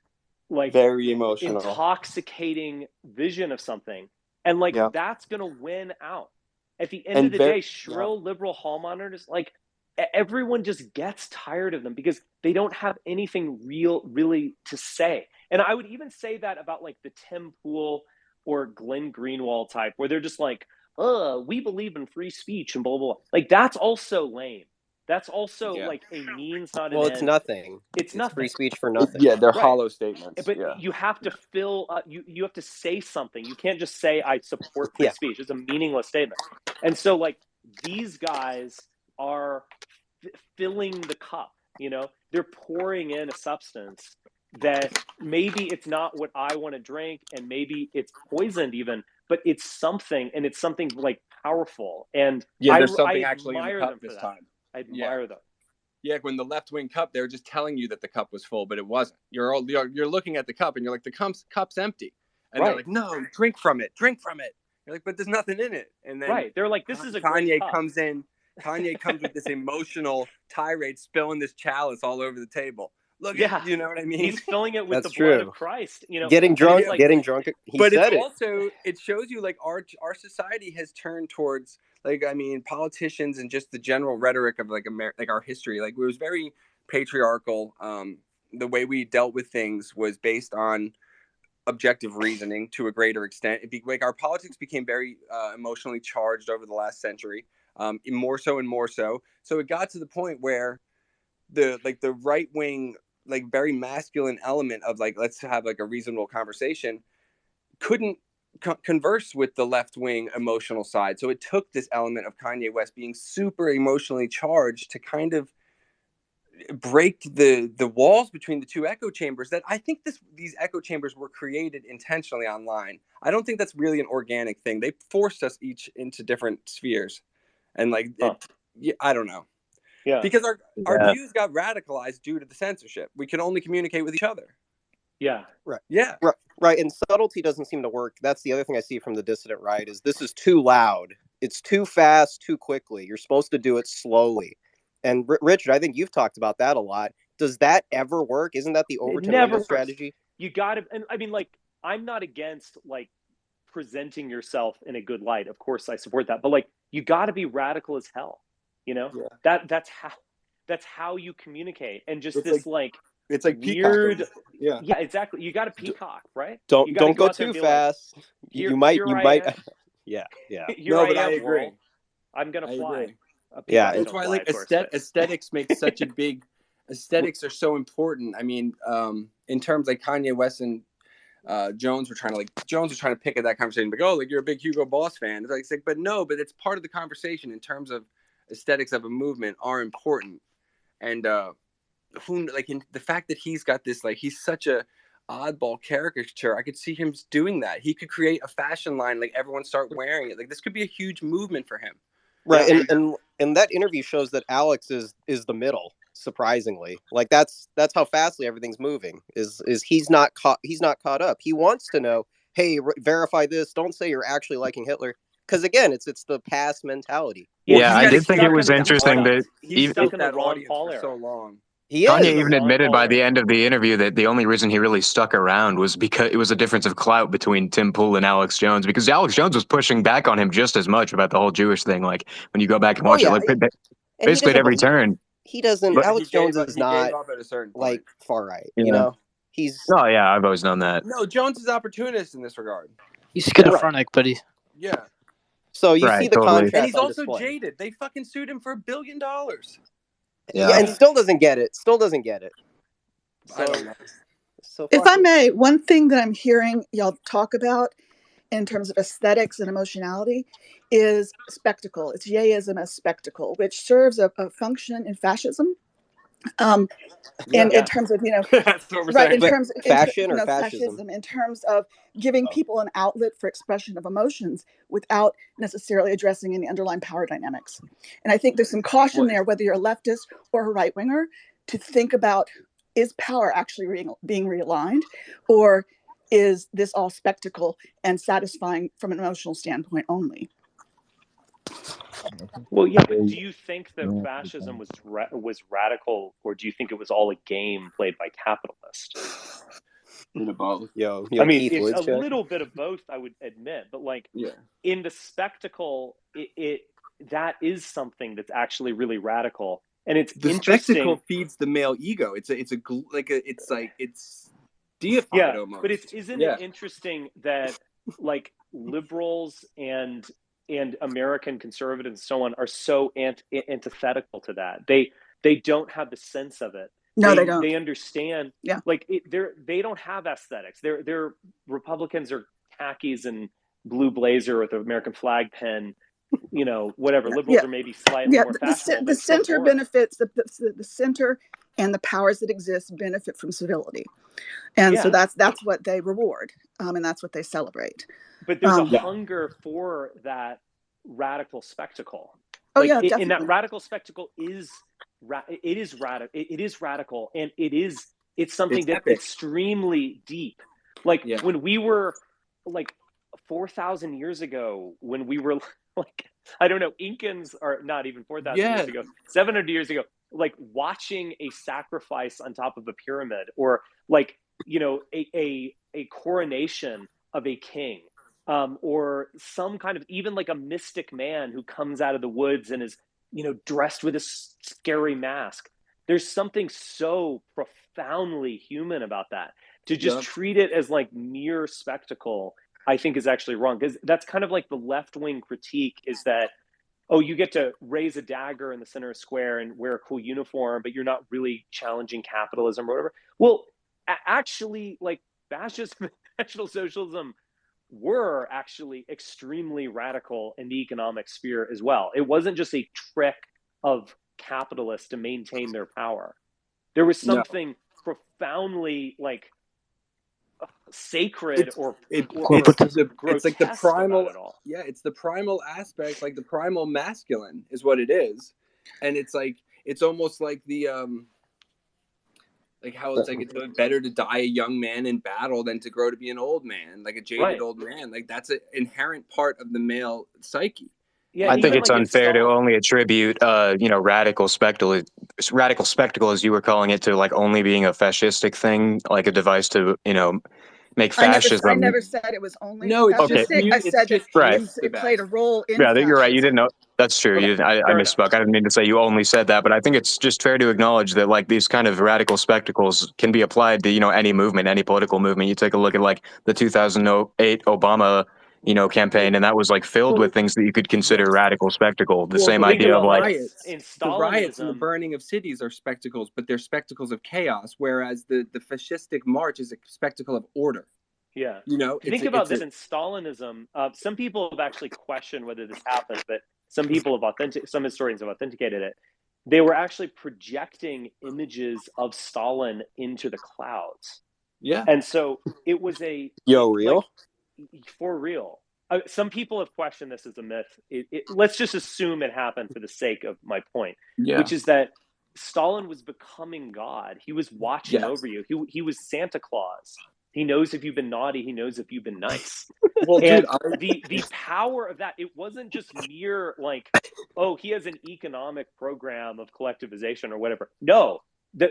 like very emotional, intoxicating vision of something. And like that's gonna win out. At the end of the day, shrill liberal hall monitors, like everyone just gets tired of them because they don't have anything really to say. And I would even say that about like the Tim Pool or Glenn Greenwald type, where they're just like, we believe in free speech and blah, blah, blah. Like, that's also lame. That's also like a means, not an end. Well, it's nothing. It's nothing. Free speech for nothing. They're hollow statements. But you have to fill, you have to say something. You can't just say, I support free speech. It's a meaningless statement. And so, like, these guys are filling the cup, you know? They're pouring in a substance that maybe it's not what I want to drink, and maybe it's poisoned even, but it's something, and it's something like powerful. And there's something actually in the cup this time. I admire them. Yeah, when the left-wing cup, they were just telling you that the cup was full, but it wasn't. You're looking at the cup, and you're like, the cup's empty. And they're like, no, drink from it. You're like, but there's nothing in it. And then they're like, this is a Kanye great cup. comes in. Kanye comes with this emotional tirade, spilling this chalice all over the table. Look, you know what I mean? He's filling it with the blood of Christ. You know, getting drunk. But it shows you like our society has turned towards, like, I mean, politicians and just the general rhetoric of like our history. Like, it was very patriarchal. The way we dealt with things was based on objective reasoning to a greater extent. Like, our politics became very emotionally charged over the last century, more so and more so. So it got to the point where the right wing, like, very masculine element of like, let's have like a reasonable conversation, couldn't converse with the left wing emotional side. So it took this element of Kanye West being super emotionally charged to kind of break the walls between the two echo chambers. That I think these echo chambers were created intentionally online. I don't think that's really an organic thing. They forced us each into different spheres, and like I don't know. Yeah. Because our views got radicalized due to the censorship. We could only communicate with each other. Yeah. Right. Yeah. Right. And subtlety doesn't seem to work. That's the other thing I see from the dissident right is this is too loud. It's too fast, too quickly. You're supposed to do it slowly. And Richard, I think you've talked about that a lot. Does that ever work? Isn't that the Overton strategy? You got to, and I mean, like, I'm not against like presenting yourself in a good light. Of course, I support that. But like, you got to be radical as hell. You know, that's how you communicate. And just it's it's like weird. Yeah, exactly. You got to peacock, right? Don't go too fast. Like, you might. Yeah. No, but I agree. World. I'm gonna fly. That's why like aesthetics make such a big. Aesthetics are so important. I mean, in terms like Kanye West and Jones were trying to pick at that conversation, like, oh, like, you're a big Hugo Boss fan. It's like, but it's part of the conversation in terms of aesthetics of a movement are important. And the fact that he's got this, like, he's such a oddball caricature. I could see him doing that. He could create a fashion line, like everyone start wearing it. Like, this could be a huge movement for him. Right. And and that interview shows that Alex is the middle. Surprisingly, like that's how fastly everything's moving. Is he's not caught up. He wants to know, hey, verify this. Don't say you're actually liking Hitler, because again, it's the past mentality. Yeah, I did think it was interesting that he's stuck in that audience for so long. Kanye even admitted by the end of the interview that the only reason he really stuck around was because it was a difference of clout between Tim Pool and Alex Jones, because Alex Jones was pushing back on him just as much about the whole Jewish thing. Like when you go back and watch it, like basically at every turn. He doesn't. But Alex Jones is not like far right. You know, he's. Oh yeah, I've always known that. No, Jones is opportunist in this regard. He's schizophrenic, but he. Yeah. So you see the contrast, and he's also display. jaded. They fucking sued him for $1 billion. Yeah, and still doesn't get it. So, I don't know. So if I may, one thing that I'm hearing y'all talk about in terms of aesthetics and emotionality is spectacle. It's Ye-ism as spectacle, which serves a function in fascism. In terms of, right, in terms of fashion or fascism, in terms of giving people an outlet for expression of emotions without necessarily addressing any underlying power dynamics. And I think there's some caution there, whether you're a leftist or a right winger, to think about, is power actually being realigned, or is this all spectacle and satisfying from an emotional standpoint only? Well, yeah, but do you think that fascism was radical, or do you think it was all a game played by capitalists? Both. I mean, it's a little bit of both, I would admit, but in the spectacle, that is something that's actually really radical, and it's the interesting. Spectacle feeds the male ego. It's deified almost. But isn't it interesting that like liberals and American conservatives and so on are so antithetical to that? They don't have the sense of it. No, they don't. They understand. Yeah. Like they don't have aesthetics. They're Republicans are khakis and blue blazer with an American flag pen. Whatever. Liberals are maybe slightly more fashionable. The center benefits the center, and the powers that exist benefit from civility, and so that's what they reward, and that's what they celebrate. But there's a hunger for that radical spectacle. Definitely. And that radical spectacle is radical, and it's something that's extremely deep. Like when we were like 4,000 years ago, when we were like, I don't know, Incans are not even 4,000 years ago, 700 years ago, like watching a sacrifice on top of a pyramid, or like, a coronation of a king, or some kind of, even like a mystic man who comes out of the woods and is, dressed with a scary mask. There's something so profoundly human about that. To just treat it as like mere spectacle, I think is actually wrong, because that's kind of like the left-wing critique, is that, oh, you get to raise a dagger in the center of square and wear a cool uniform, but you're not really challenging capitalism or whatever. Well, actually, like fascism and National Socialism were actually extremely radical in the economic sphere as well. It wasn't just a trick of capitalists to maintain their power. There was something profoundly like sacred it's like the primal. Yeah, it's the primal aspect, like the primal masculine is what it is, and it's like it's almost like the like how it's like it's better to die a young man in battle than to grow to be an old man, like a jaded old man. Like that's an inherent part of the male psyche. Yeah, I think it's unfair to only attribute, radical spectacle, as you were calling it, to like only being a fascistic thing, like a device to, make fascism. I never said it was only fascistic. I said it played a role in fascism. You're right. You didn't know. That's true. You didn't, I misspoke. I didn't mean to say you only said that, but I think it's just fair to acknowledge that like these kind of radical spectacles can be applied to, any movement, any political movement. You take a look at like the 2008 Obama campaign, and that was like filled with things that you could consider radical spectacle. The same idea of like the riots and the burning of cities are spectacles, but they're spectacles of chaos, whereas the fascistic march is a spectacle of order. Yeah. Think about this in Stalinism. Some people have actually questioned whether this happened, but some historians have authenticated it. They were actually projecting images of Stalin into the clouds. Yeah. And so it was real? For real. some people have questioned this as a myth. Let's just assume it happened for the sake of my point, which is that Stalin was becoming God. He was watching over you. He was Santa Claus. He knows if you've been naughty. He knows if you've been nice. Well, and dude, the power of that, it wasn't just mere like, oh, he has an economic program of collectivization or whatever. No,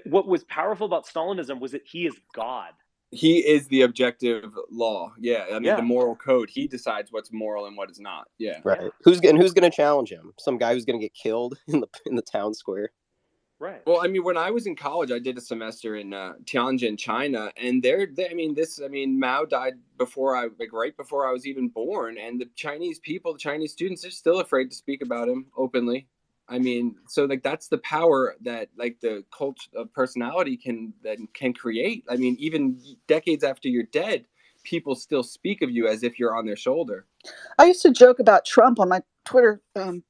what was powerful about Stalinism was that he is God. He is the objective law. Yeah, I mean the moral code. He decides what's moral and what is not. Yeah, right. Who's going to challenge him? Some guy who's going to get killed in the town square. Right. Well, I mean, when I was in college, I did a semester in Tianjin, China, and Mao died right before I was even born, and the Chinese people, the Chinese students, they're still afraid to speak about him openly. I mean, so like that's the power that like the cult of personality can create. I mean, even decades after you're dead, people still speak of you as if you're on their shoulder. I used to joke about Trump on my Twitter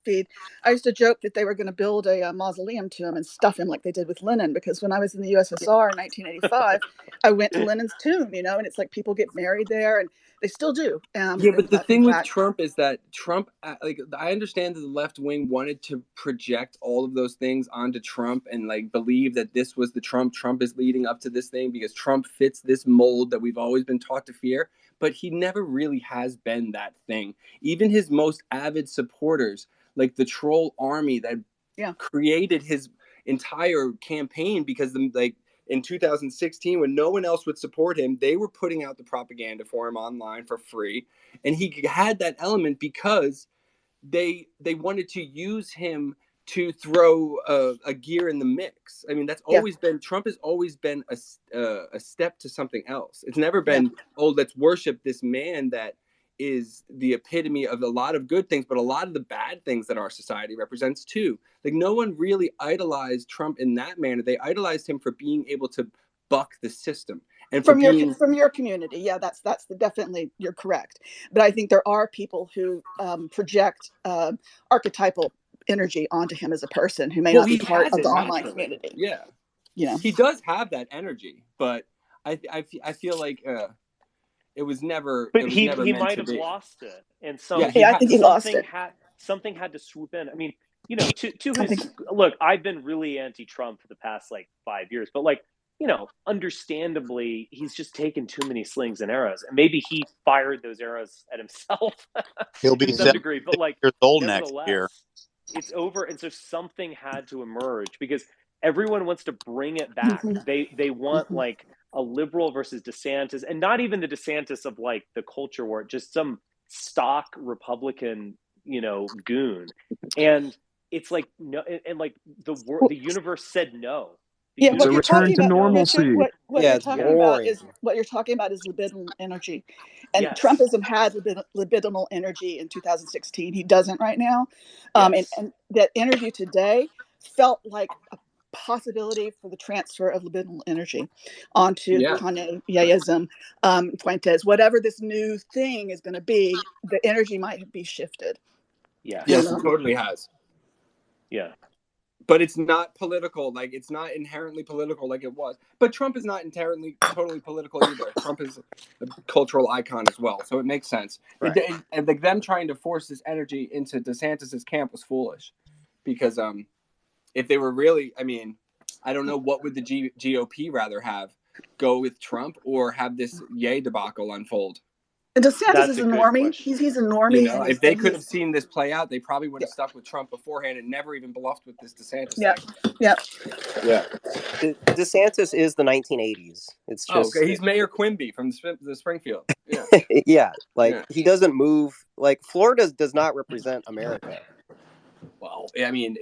feed. I used to joke that they were going to build a mausoleum to him and stuff him like they did with Lenin, because when I was in the USSR in 1985, I went to Lenin's tomb, and it's like people get married there, and they still do. But the thing with Trump is that Trump, like, I understand that the left wing wanted to project all of those things onto Trump and like believe that this was the Trump is leading up to this thing because Trump fits this mold that we've always been taught to fear. But he never really has been that thing. Even his most avid supporters, like the troll army that created his entire campaign, because in 2016, when no one else would support him, they were putting out the propaganda for him online for free. And he had that element because they wanted to use him to throw a gear in the mix. I mean, that's always been, Trump has always been a step to something else. It's never been, oh, let's worship this man that is the epitome of a lot of good things, but a lot of the bad things that our society represents too. Like, no one really idolized Trump in that manner. They idolized him for being able to buck the system. And from your community, that's definitely, you're correct. But I think there are people who project archetypal energy onto him as a person who may not be part of the online community. Yeah, he does have that energy, but I feel like it was never. But he might have lost it, and I think he lost it. Something had to swoop in. I mean, to his look, I've been really anti-Trump for the past 5 years, but understandably, he's just taken too many slings and arrows, and maybe he fired those arrows at himself. He'll be to some degree, but years old next year. It's over, and so something had to emerge because everyone wants to bring it back. They want a liberal versus DeSantis, and not even the DeSantis of the culture war, just some stock Republican, goon. And it's no, and the universe said no. It's a return to normalcy. What you're talking about is libidinal energy, and Trumpism had libidinal energy in 2016. He doesn't right now, and that energy today felt like a possibility for the transfer of libidinal energy onto Kanye, Ye-ism, Fuentes, whatever this new thing is going to be. The energy might be shifted. Yes, it totally has. Yeah. But it's not political. It's not inherently political like it was. But Trump is not inherently totally political either. Trump is a cultural icon as well, so it makes sense. Right. And them trying to force this energy into DeSantis's camp was foolish, because if they were really, I mean, I don't know, what would the GOP rather have? Go with Trump or have this Ye debacle unfold? DeSantis is a normie. He's a normie. If they could have seen this play out, they probably would have stuck with Trump beforehand and never even bluffed with this DeSantis thing. Yeah. DeSantis is the 1980s. It's just he's Mayor Quimby from the Springfield. Yeah. He doesn't move. Florida does not represent America. Well, I mean,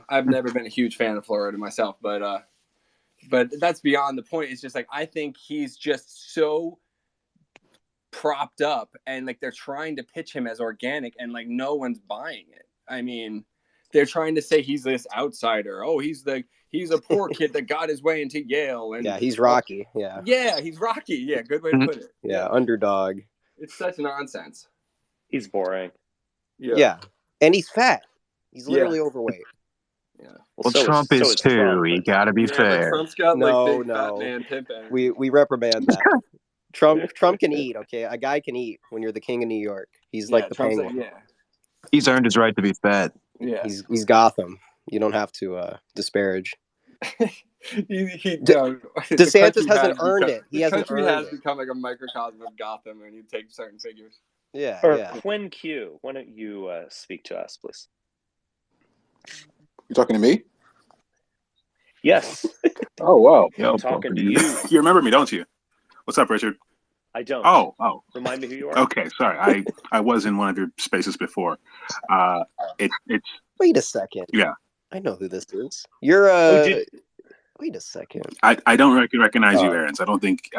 I've never been a huge fan of Florida myself, but that's beyond the point. It's just I think he's just so propped up, and they're trying to pitch him as organic, and no one's buying it. I mean, they're trying to say he's this outsider. Oh, he's a poor kid that got his way into Yale, and he's Rocky. He's Rocky. Yeah, good way to put it. Underdog. It's such nonsense. He's boring. Yeah, and he's fat. He's literally overweight. Yeah. Well, Trump is too. Trump, you got to be fair. Trump's got big fat man pimp energy. We reprimand that. Trump can eat. Okay, a guy can eat when you're the king of New York. He's like the Trump's penguin. He's earned his right to be fat. Yeah, he's Gotham. You don't have to disparage. DeSantis hasn't earned it. He hasn't earned it. The country has become like a microcosm of Gotham, and you take certain figures. Quinn Q, why don't you speak to us, please? You talking to me? Yes. Oh, wow. I'm talking to you. You remember me, don't you? What's up, Richard? I don't. Oh. Remind me who you are. Okay, sorry. I was in one of your spaces before. It's. Wait a second. Yeah. I know who this is. You're Wait a second. I don't recognize you, Aarons. I don't think.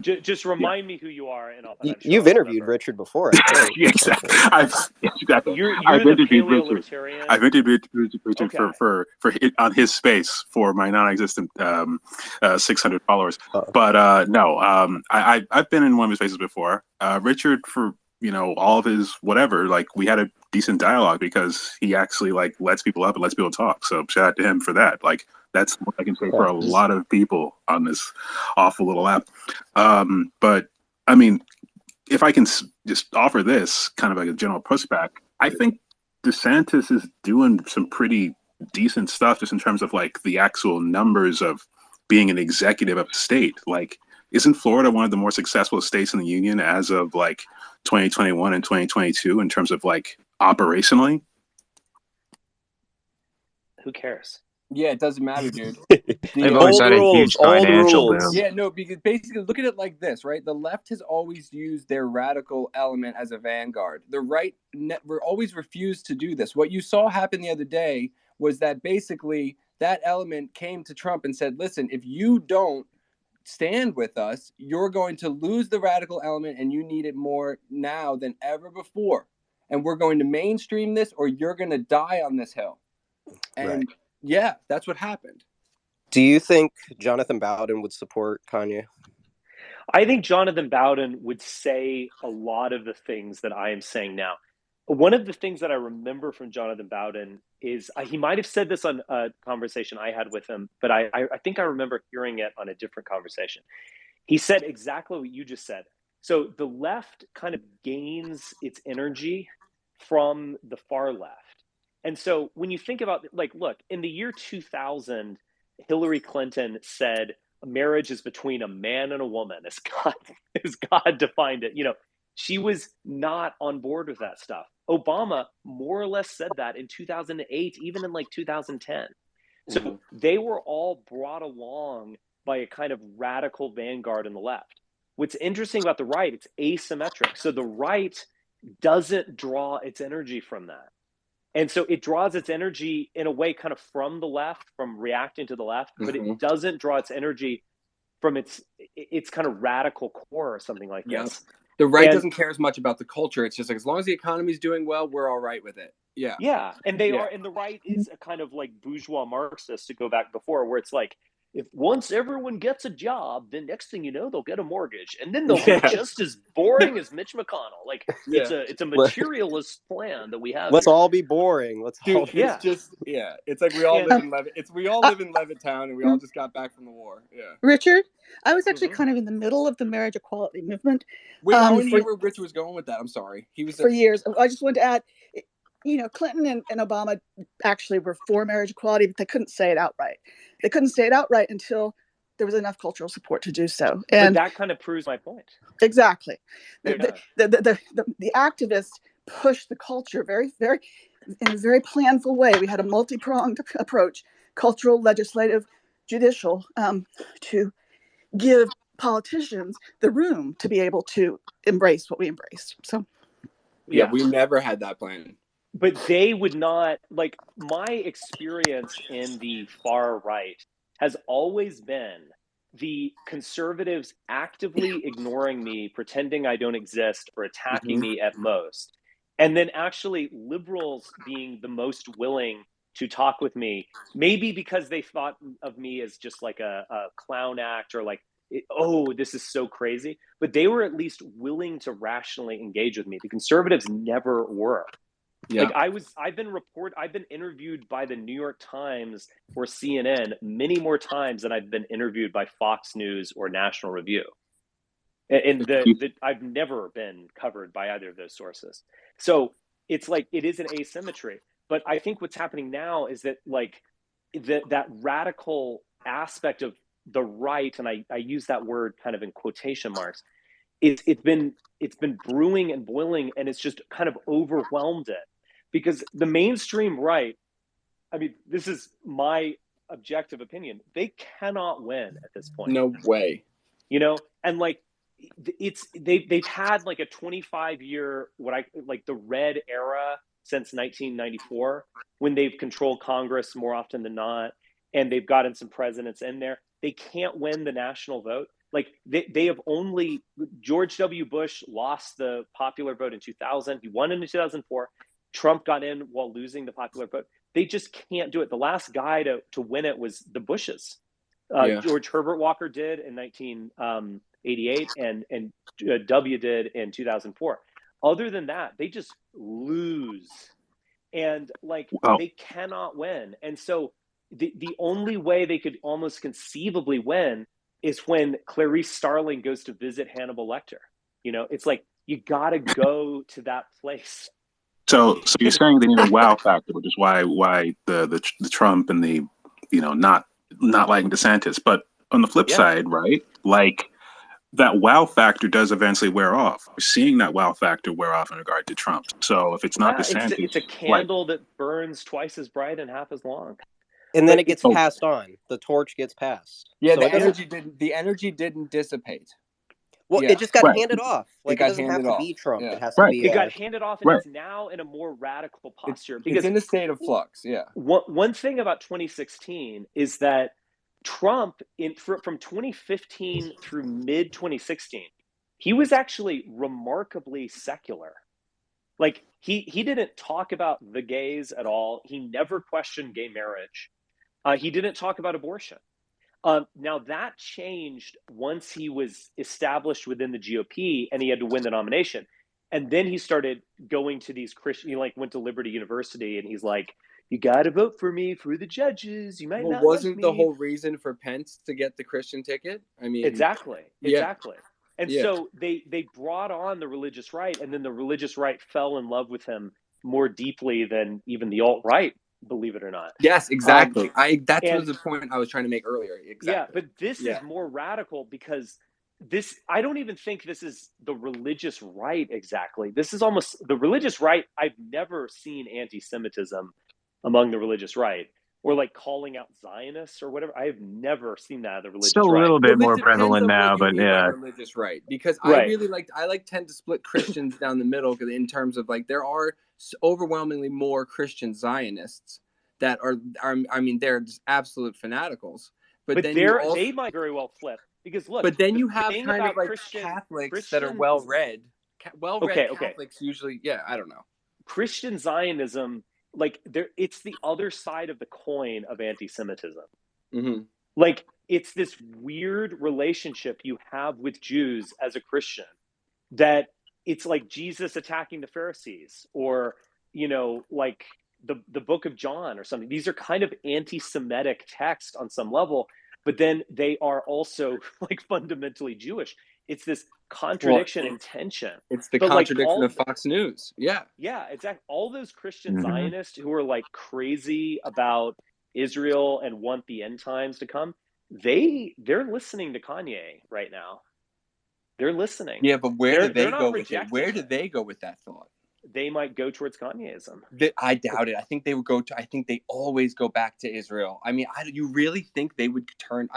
Just remind me who you are, and you've interviewed Richard before. Exactly. Exactly. I've interviewed Richard. I've interviewed Richard for on his space for my non-existent 600 followers. But no, I've been in one of his spaces before. Richard, for all of his whatever, like we had a decent dialogue because he actually like lets people up and lets people talk. So shout out to him for that. Like. That's what I can say for a lot of people on this awful little app. But I mean, if I can just offer this kind of like a general pushback, I think DeSantis is doing some pretty decent stuff just in terms of like the actual numbers of being an executive of state. Like, isn't Florida one of the more successful states in the union as of like 2021 and 2022 in terms of like operationally? Who cares? Yeah, it doesn't matter, dude. They've always had a huge financial boom. Yeah, no, because basically look at it like this, right? The left has always used their radical element as a vanguard. The right always refused to do this. What you saw happen the other day was that basically that element came to Trump and said, listen, if you don't stand with us, you're going to lose the radical element and you need it more now than ever before. And we're going to mainstream this or you're going to die on this hill. And yeah, that's what happened. Do you think Jonathan Bowden would support Kanye? I think Jonathan Bowden would say a lot of the things that I am saying now. One of the things that I remember from Jonathan Bowden is he might have said this on a conversation I had with him, but I think I remember hearing it on a different conversation. He said exactly what you just said. So the left kind of gains its energy from the far left. And so when you think about, like, look, in the year 2000, Hillary Clinton said marriage is between a man and a woman, as God defined it. She was not on board with that stuff. Obama more or less said that in 2008, even in like 2010. So they were all brought along by a kind of radical vanguard in the left. What's interesting about the right, it's asymmetric. So the right doesn't draw its energy from that. And so it draws its energy in a way kind of from the left, from reacting to the left, but it doesn't draw its energy from its kind of radical core or something like this. The right doesn't care as much about the culture. It's just like, as long as the economy's doing well, we're all right with it. Yeah. Yeah. And they are, and the right is a kind of like bourgeois Marxist, to go back before, where it's like, if once everyone gets a job, then next thing you know, they'll get a mortgage, and then they'll be just as boring as Mitch McConnell. Like it's a materialist plan that we have. Let's all be boring. It's like we all live in we all live in Levittown, and we all just got back from the war. Yeah. Richard, I was actually kind of in the middle of the marriage equality movement. Wait, I want to hear where Richard was going with that. I'm sorry. He was for years. I just wanted to add, Clinton and Obama actually were for marriage equality, but they couldn't say it outright. They couldn't say it outright until there was enough cultural support to do so. And but that kind of proves my point. Exactly. The activists pushed the culture very, very, in a very planful way. We had a multi-pronged approach, cultural, legislative, judicial, to give politicians the room to be able to embrace what we embraced. So, yeah, we never had that plan. But they would not, like, my experience in the far right has always been the conservatives actively ignoring me, pretending I don't exist, or attacking me at most. And then actually liberals being the most willing to talk with me, maybe because they thought of me as just like a clown act, or like, oh, this is so crazy. But they were at least willing to rationally engage with me. The conservatives never were. Yeah. Like I've been interviewed by the New York Times or CNN many more times than I've been interviewed by Fox News or National Review. And I've never been covered by either of those sources. So it's like, it is an asymmetry. But I think what's happening now is that like that radical aspect of the right, and I use that word kind of in quotation marks, it's been brewing and boiling, and it's just kind of overwhelmed it. Because the mainstream right, I mean, this is my objective opinion, they cannot win at this point. No way. You know, and like they've had like a 25-year the red era since 1994, when they've controlled Congress more often than not, and they've gotten some presidents in there. They can't win the national vote. Like they have only, George W. Bush lost the popular vote in 2000. He won in 2004. Trump got in while losing the popular vote. They just can't do it. The last guy to win it was the Bushes. George Herbert Walker did in 1988, and W did in 2004. Other than that, they just lose, and they cannot win. And so the only way they could almost conceivably win is when Clarice Starling goes to visit Hannibal Lecter. You know, it's like, you got to go to that place. So you're saying they need a wow factor, which is why the Trump and the, you know, not liking DeSantis. But on the flip side, right, like that wow factor does eventually wear off. We're seeing that wow factor wear off in regard to Trump. So if it's not DeSantis, it's a candle that burns twice as bright and half as long. And then it gets passed on. The torch gets passed. Yeah, so the energy didn't dissipate. Well, it just got handed off. Like, it doesn't have to be Trump. Yeah. It has to be. It got handed off, and it's now in a more radical posture. Because it's in a state of flux. Yeah. One thing about 2016 is that Trump, from 2015 through mid 2016, he was actually remarkably secular. Like he didn't talk about the gays at all. He never questioned gay marriage. He didn't talk about abortion. Now that changed once he was established within the GOP and he had to win the nomination. And then he started going to these Christian, he went to Liberty University, and he's like, you got to vote for me for the judges. You might not. Wasn't the whole reason for Pence to get the Christian ticket? I mean, exactly. And so they brought on the religious right, and then the religious right fell in love with him more deeply than even the alt-right, believe it or not. Yes, exactly. Was the point I was trying to make earlier. Exactly. Yeah, but this is more radical, because I don't even think this is the religious right exactly. This is almost the religious right. I've never seen anti-Semitism among the religious right, or calling out Zionists or whatever. I have never seen that of the religious right. Still a little bit more prevalent now, but yeah. Religious right, because I tend to split Christians down the middle, in terms of there are overwhelmingly more Christian Zionists that are I mean, they're just absolute fanaticals. But then they might very well flip, because look. But then you have kind of Catholics that are well-read. Catholics usually, I don't know. Christian Zionism, it's the other side of the coin of anti-Semitism. Mm-hmm. It's this weird relationship you have with Jews as a Christian, that it's like Jesus attacking the Pharisees, or the book of John or something. These are kind of anti-Semitic texts on some level, but then they are also fundamentally Jewish. It's this contradiction and tension. It's the contradiction of Fox News. Yeah. Yeah, exactly. All those Christian Zionists who are crazy about Israel and want the end times to come, they're listening to Kanye right now. They're listening. Yeah, but where do they go with it? Where do they go with that thought? They might go towards Kanyeism. I doubt it. I think they would I think they always go back to Israel. I mean, you really think they would turn?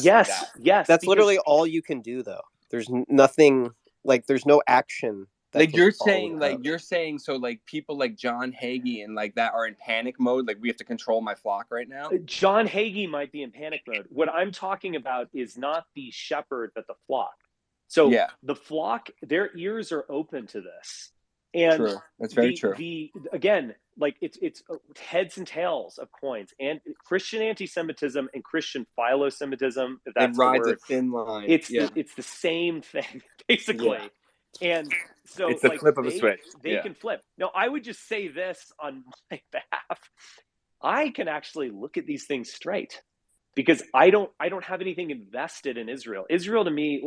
Yes. That's literally all you can do, though. There's nothing, there's no action. You're saying, so people like John Hagee and that are in panic mode. We have to control my flock right now. John Hagee might be in panic mode. What I'm talking about is not the shepherd, but the flock. So the flock, their ears are open to this. And true. That's very true. It's heads and tails of coins, and Christian anti-Semitism and Christian philo-Semitism. If that's it rides a thin line. It's the same thing basically, and so it's the flip of a switch. They can flip. Now, I would just say this on my behalf: I can actually look at these things straight, because I don't have anything invested in Israel. Israel to me,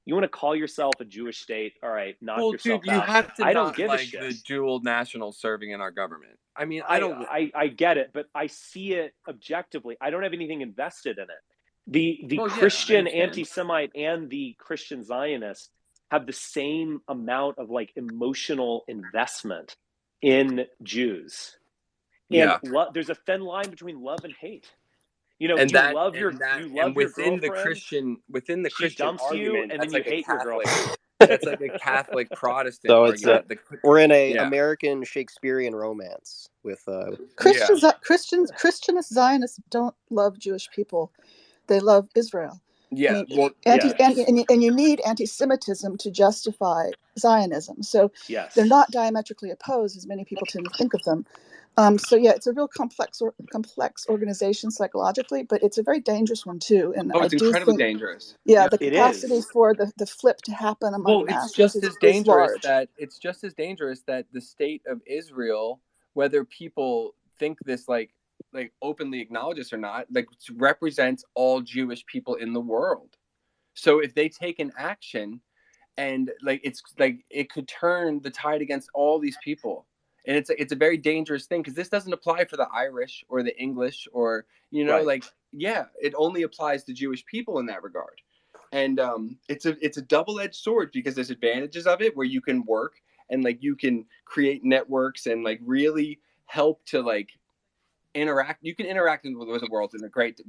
You want to call yourself a Jewish state? All right, knock well, yourself dude, you out. have to I don't not give a like shit. the dual nationals serving in our government. I mean, I get it, but I see it objectively. I don't have anything invested in it. The well, Christian yeah, anti-Semite and the Christian Zionist have the same amount of like emotional investment in Jews. And there's a thin line between love and hate. You know, and you love your within the girlfriend. Christian dumps argument, you, and that's then you like hate a your Catholic. girlfriend. That's like a Catholic Protestant argument. We're in a American Shakespearean romance with Christianist Zionists don't love Jewish people; they love Israel. Yeah, and you need anti-Semitism to justify Zionism. So they're not diametrically opposed, as many people tend to think of them. So yeah, it's a real complex organization psychologically, but it's a very dangerous one too. And it's incredibly dangerous. Yeah, the capacity for the flip to happen among the masses is large. It's just as dangerous that the state of Israel, whether people think this like openly acknowledge this or not, like represents all Jewish people in the world. So if they take an action, and like it's like it could turn the tide against all these people. And it's a very dangerous thing, because this doesn't apply for the Irish or the English or, you know, it only applies to Jewish people in that regard. And it's a double-edged sword, because there's advantages of it where you can work and like you can create networks and like really help to like interact. You can interact with the world in a great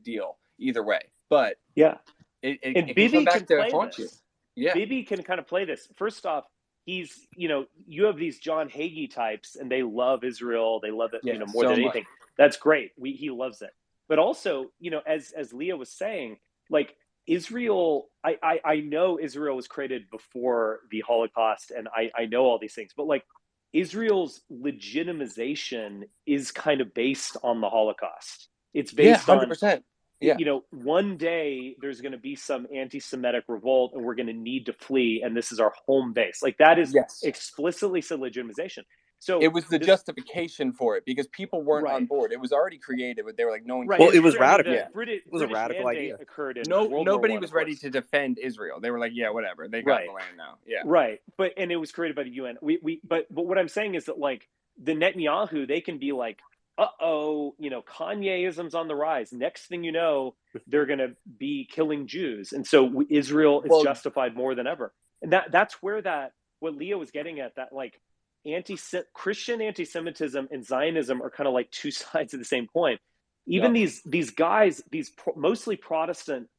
deal either way. But it can come back to haunt you. Yeah, Bibi can kind of play this. First off, he's, you know, you have these John Hagee types, and they love Israel. They love it, more than anything. That's great. He loves it. But also, you know, as Leah was saying, like Israel, I know Israel was created before the Holocaust, and I know all these things. But like Israel's legitimization is kind of based on the Holocaust. It's based 100%. You know, one day there's going to be some anti-Semitic revolt, and we're going to need to flee, and this is our home base. Like that is explicitly said legitimization. So it was the justification for it, because people weren't on board. It was already created, but they were like, no one. Well, it was radical. British it was a radical idea. Occurred in nobody was ready to defend Israel. They were like, yeah, whatever. They got the land now. Yeah, right. And it was created by the UN. But what I'm saying is that like the Netanyahu, they can be like, you know, Kanye-ism's on the rise. Next thing you know, they're going to be killing Jews. And so Israel is justified more than ever. And that's where what Leah was getting at, that like Christian anti-Semitism and Zionism are kind of like two sides of the same coin. Even these guys, mostly Protestant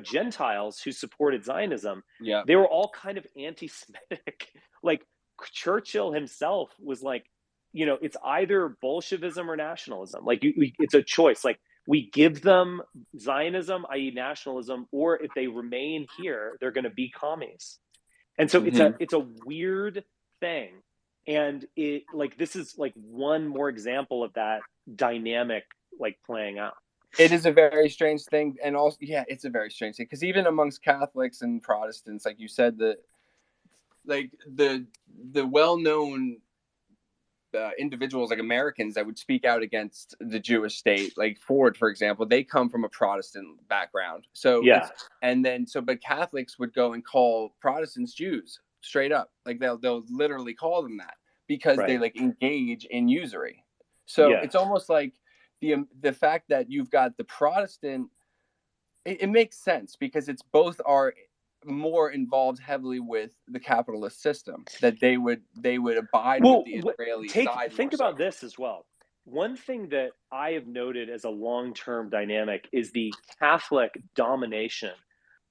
Gentiles who supported Zionism, they were all kind of anti-Semitic. Like Churchill himself was like, you know, it's either Bolshevism or nationalism. Like it's a choice. Like we give them Zionism, i.e. nationalism, or if they remain here, they're going to be commies. And so it's a weird thing. And it like this is like one more example of that dynamic like playing out. It is a very strange thing, and also it's a very strange thing, because even amongst Catholics and Protestants, like you said, the well-known individuals like Americans that would speak out against the Jewish state, like Ford, for example, they come from a Protestant background. So but Catholics would go and call Protestants Jews straight up. Like they'll literally call them that, because they like engage in usury. So it's almost like the fact that you've got the Protestant, it makes sense, because it's both are more involved heavily with the capitalist system, that they would abide with the Israeli side. Think about this as well. One thing that I have noted as a long-term dynamic is the Catholic domination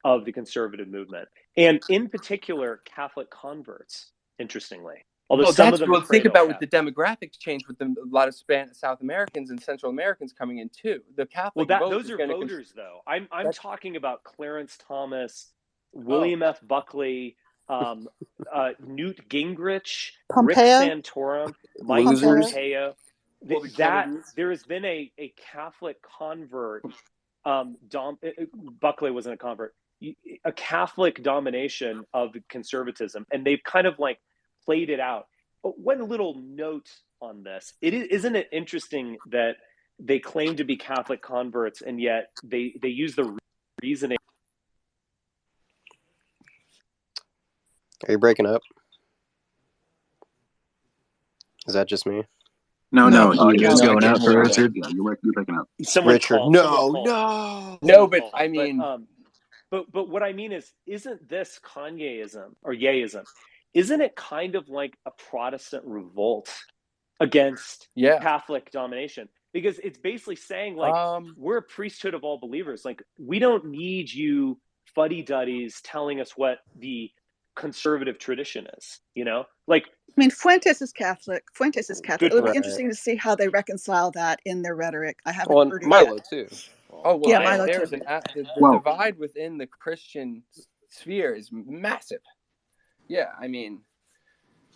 of the conservative movement, and in particular Catholic converts, interestingly. Although some of them think about with the demographics change, with a lot of South Americans and Central Americans coming in too. The Catholic vote those are voters though. I'm talking about Clarence Thomas, William F. Buckley, Newt Gingrich, Rick Santorum, Mike Pompeo. There has been a Catholic convert. Buckley wasn't a convert. A Catholic domination of conservatism, and they've kind of like played it out. But one little note on this: isn't it interesting that they claim to be Catholic converts, and yet they use the reasoning. Are you breaking up? Is that just me? No, he is going up for Richard. Yeah, you're breaking up. Richard, no. But I mean, but what I mean is, isn't this Kanyeism or Ye-ism? Isn't it kind of like a Protestant revolt against Catholic domination? Because it's basically saying, like, we're a priesthood of all believers. Like, we don't need you fuddy-duddies telling us what the conservative tradition is, you know? Like, I mean, Fuentes is Catholic. It'll be interesting to see how they reconcile that in their rhetoric. I haven't heard it Milo yet. too. Oh, well, yeah, Milo there's too. the divide within the Christian sphere is massive. Yeah, I mean,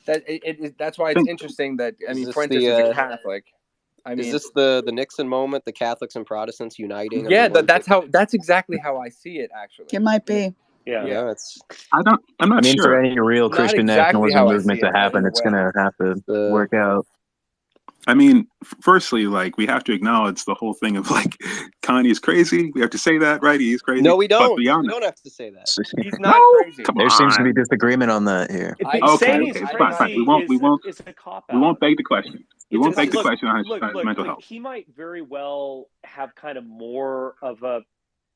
that's why it's interesting that, I mean, Fuentes is a Catholic. I mean, is this the Nixon moment, the Catholics and Protestants uniting? Yeah, that's exactly how I see it, actually. It might be. Yeah. I'm not sure. For any real Christian nationalism movement to happen, it's going to have to work out. I mean, firstly, like, we have to acknowledge the whole thing of, like, Kanye's crazy. We have to say that, right? He's crazy. No, we don't. But beyond we don't have to say that. He's not crazy. There seems to be disagreement on that here. Okay, fine. We won't beg the question. We won't beg the question on his mental health. He might very well have kind of more of a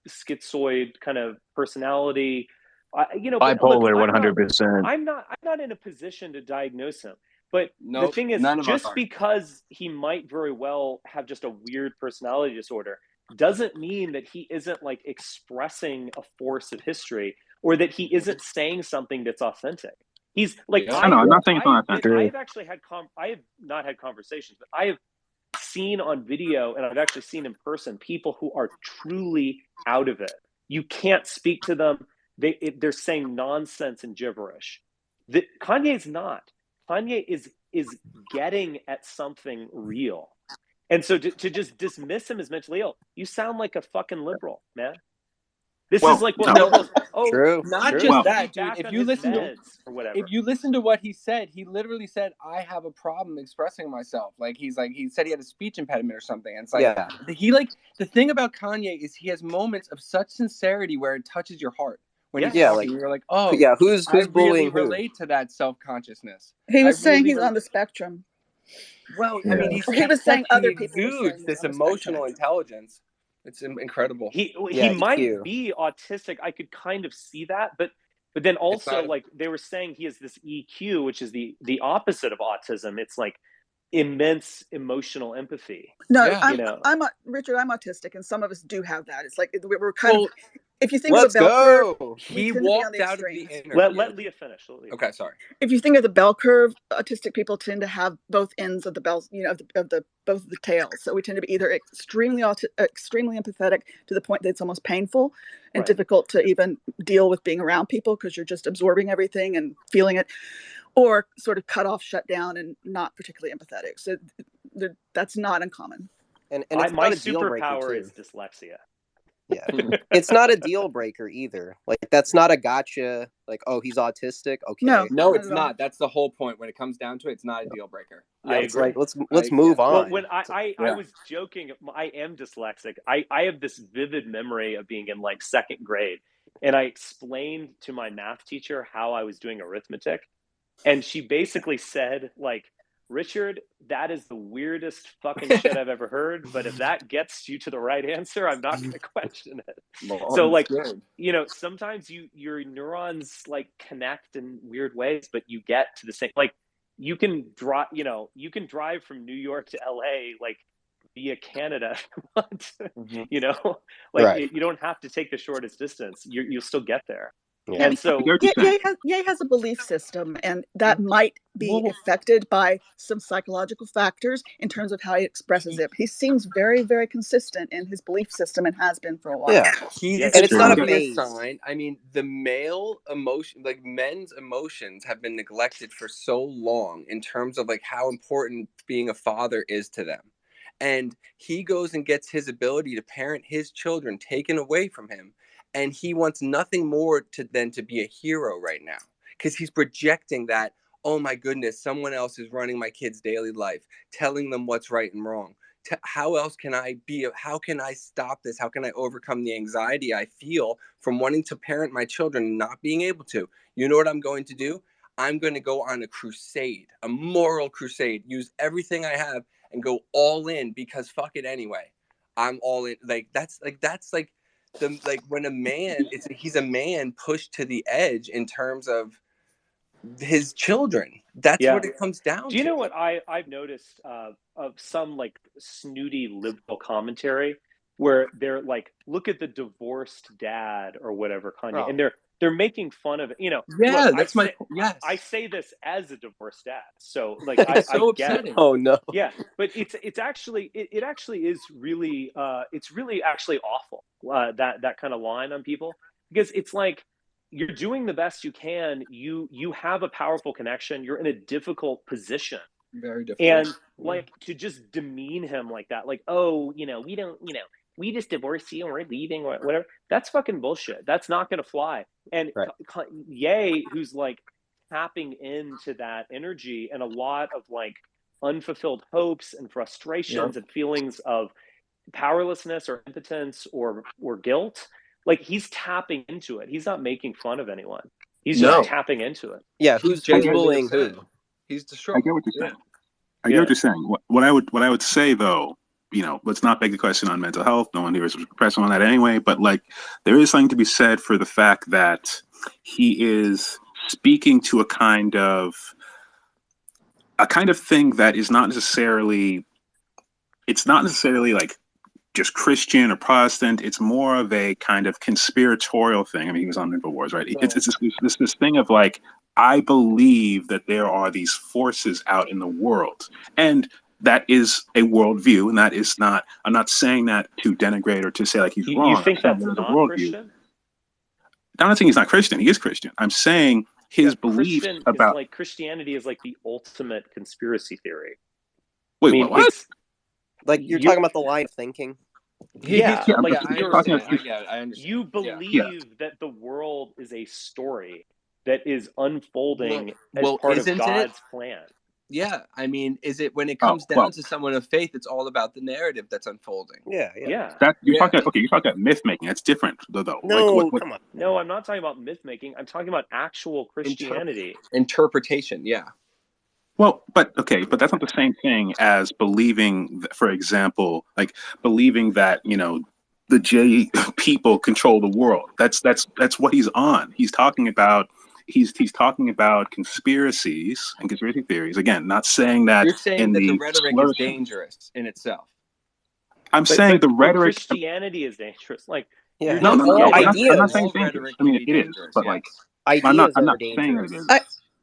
schizoid kind of personality. Bipolar, 100%. I'm not in a position to diagnose him. But the thing is, just because he might very well have just a weird personality disorder doesn't mean that he isn't, like, expressing a force of history, or that he isn't saying something that's authentic. He's like, I'm not saying it's not authentic. I have not had conversations, but I have seen on video, and I've actually seen in person, people who are truly out of it. You can't speak to them. They're saying nonsense and gibberish. Kanye's not. Kanye is getting at something real. And so to just dismiss him as mentally ill, you sound like a fucking liberal, man. This is like what liberals. True. Not just that, dude. If you listen to what he said, he literally said, "I have a problem expressing myself." Like, he said he had a speech impediment or something. And it's like, the thing about Kanye is he has moments of such sincerity where it touches your heart. When he's talking, you're like, oh, who's bullying who? Relate to that self-consciousness. He was saying he's on the spectrum. Well, I mean, he was saying other people exudes this emotional intelligence. It's incredible. He might be autistic. I could kind of see that, but then also, like, they were saying he has this EQ, which is the opposite of autism. It's like immense emotional empathy. No, Richard, I'm autistic, and some of us do have that. It's like we're kind of. If you think of the bell curve, he walked out of the interview. Let Leah finish. Okay, sorry. If you think of the bell curve, autistic people tend to have both ends of the bells, of both of the tails. So we tend to be either extremely empathetic to the point that it's almost painful and difficult to even deal with being around people because you're just absorbing everything and feeling it, or sort of cut off, shut down, and not particularly empathetic. So that's not uncommon. And it's my superpower is dyslexia. Yeah, it's not a deal breaker either. Like, that's not a gotcha. Like, oh, he's autistic. Okay, no, it's not. That's the whole point. When it comes down to it, it's not a deal breaker. Yeah, it's like let's move on. Well, when I was joking, I am dyslexic. I have this vivid memory of being in, like, second grade, and I explained to my math teacher how I was doing arithmetic, and she basically said, like, Richard, that is the weirdest fucking shit I've ever heard, but if that gets you to the right answer, I'm not going to question it. So, like, sometimes your neurons, like, connect in weird ways, but you get to the same, like, you can drive from New York to LA, like, via Canada if you want, like, you don't have to take the shortest distance. You'll still get there. Yeah. And so Ye has a belief system, and that might be affected by some psychological factors in terms of how he expresses it. He seems very, very consistent in his belief system and has been for a while. Yeah, and it's not a sign. I mean, the male emotion, like men's emotions, have been neglected for so long in terms of, like, how important being a father is to them. And he goes and gets his ability to parent his children taken away from him. And he wants nothing more than to be a hero right now, because he's projecting that, oh my goodness, someone else is running my kid's daily life, telling them what's right and wrong, how else can I how can I stop this? How can I overcome the anxiety I feel from wanting to parent my children and not being able to? You know what I'm going to do? I'm going to go on a crusade, a moral crusade, use everything I have and go all in, because fuck it anyway. I'm all in. That's like when a man, he's a man pushed to the edge in terms of his children. That's what it comes down to. Do you know what I've noticed of some like snooty liberal commentary where they're like, look at the divorced dad or whatever, Kanye, and they're making fun of it. You know, yeah, look, that's I say this as a divorced dad, so like I get it. Oh no. Yeah, but it's actually it actually is really it's really actually awful that kind of line on people, because it's like, you're doing the best you can. You have a powerful connection. You're in a difficult position. Very difficult. And like, to just demean him like that, like, oh, you know, we don't, you know, we just divorced you and we're leaving or whatever. That's fucking bullshit. That's not going to fly. And Ye, who's like tapping into that energy and a lot of like unfulfilled hopes and frustrations and feelings of powerlessness or impotence or guilt, like, he's tapping into it. He's not making fun of anyone. He's just tapping into it. Yeah, who's bullying who? He's destroying. I get what you're saying. I get what you're saying. What I would say though, you know, let's not beg the question on mental health. No one here is pressing on that anyway. But like, there is something to be said for the fact that he is speaking to a kind of thing that is not necessarily. It's not necessarily like just Christian or Protestant. It's more of a kind of conspiratorial thing. I mean, he was on InfoWars, right? It's this thing of like, I believe that there are these forces out in the world, and that is a worldview, and that is not. I'm not saying that to denigrate or to say like he's wrong. You think that's not Christian? I'm not saying he's not Christian. He is Christian. I'm saying his beliefs about like Christianity is like the ultimate conspiracy theory. Wait, I mean, what? Like you're talking about the line of thinking. Yeah, like I understand. You believe that the world is a story that is unfolding as part of God's plan. Yeah, I mean, is it when it comes down to someone of faith, it's all about the narrative that's unfolding. Yeah. You're talking about myth making. That's different, though. No, come on. No, I'm not talking about myth making. I'm talking about actual Christianity. Interpretation, yeah. Well, but that's not the same thing as believing, for example, like believing that, you know, the J people control the world. That's what he's on. He's talking about conspiracies and conspiracy theories. Again, not saying that. You're saying that the rhetoric is dangerous in itself. I'm saying the rhetoric. Christianity is dangerous. Like, I'm not saying dangerous. I mean, it is, but like, I'm not saying it is.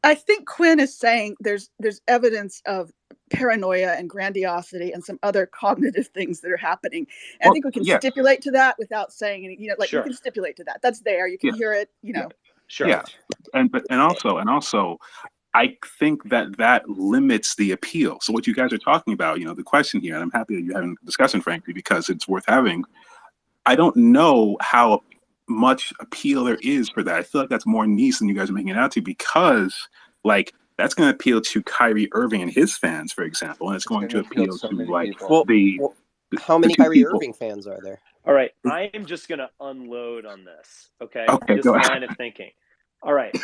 I think Quinn is saying there's evidence of paranoia and grandiosity and some other cognitive things that are happening. And I think we can stipulate to that without saying any, you know, like we can stipulate to that. That's there. You can hear it, you know. Sure. Yeah. And also, I think that limits the appeal. So what you guys are talking about, you know, the question here, and I'm happy that you're having a discussion, frankly, because it's worth having. I don't know how much appeal there is for that. I feel like that's more niche than you guys are making it out to, because like that's going to appeal to Kyrie Irving and his fans, for example, and it's going to appeal to like how many Kyrie Irving fans are there? All right, I am just going to unload on this. Okay, this go line of thinking. All right,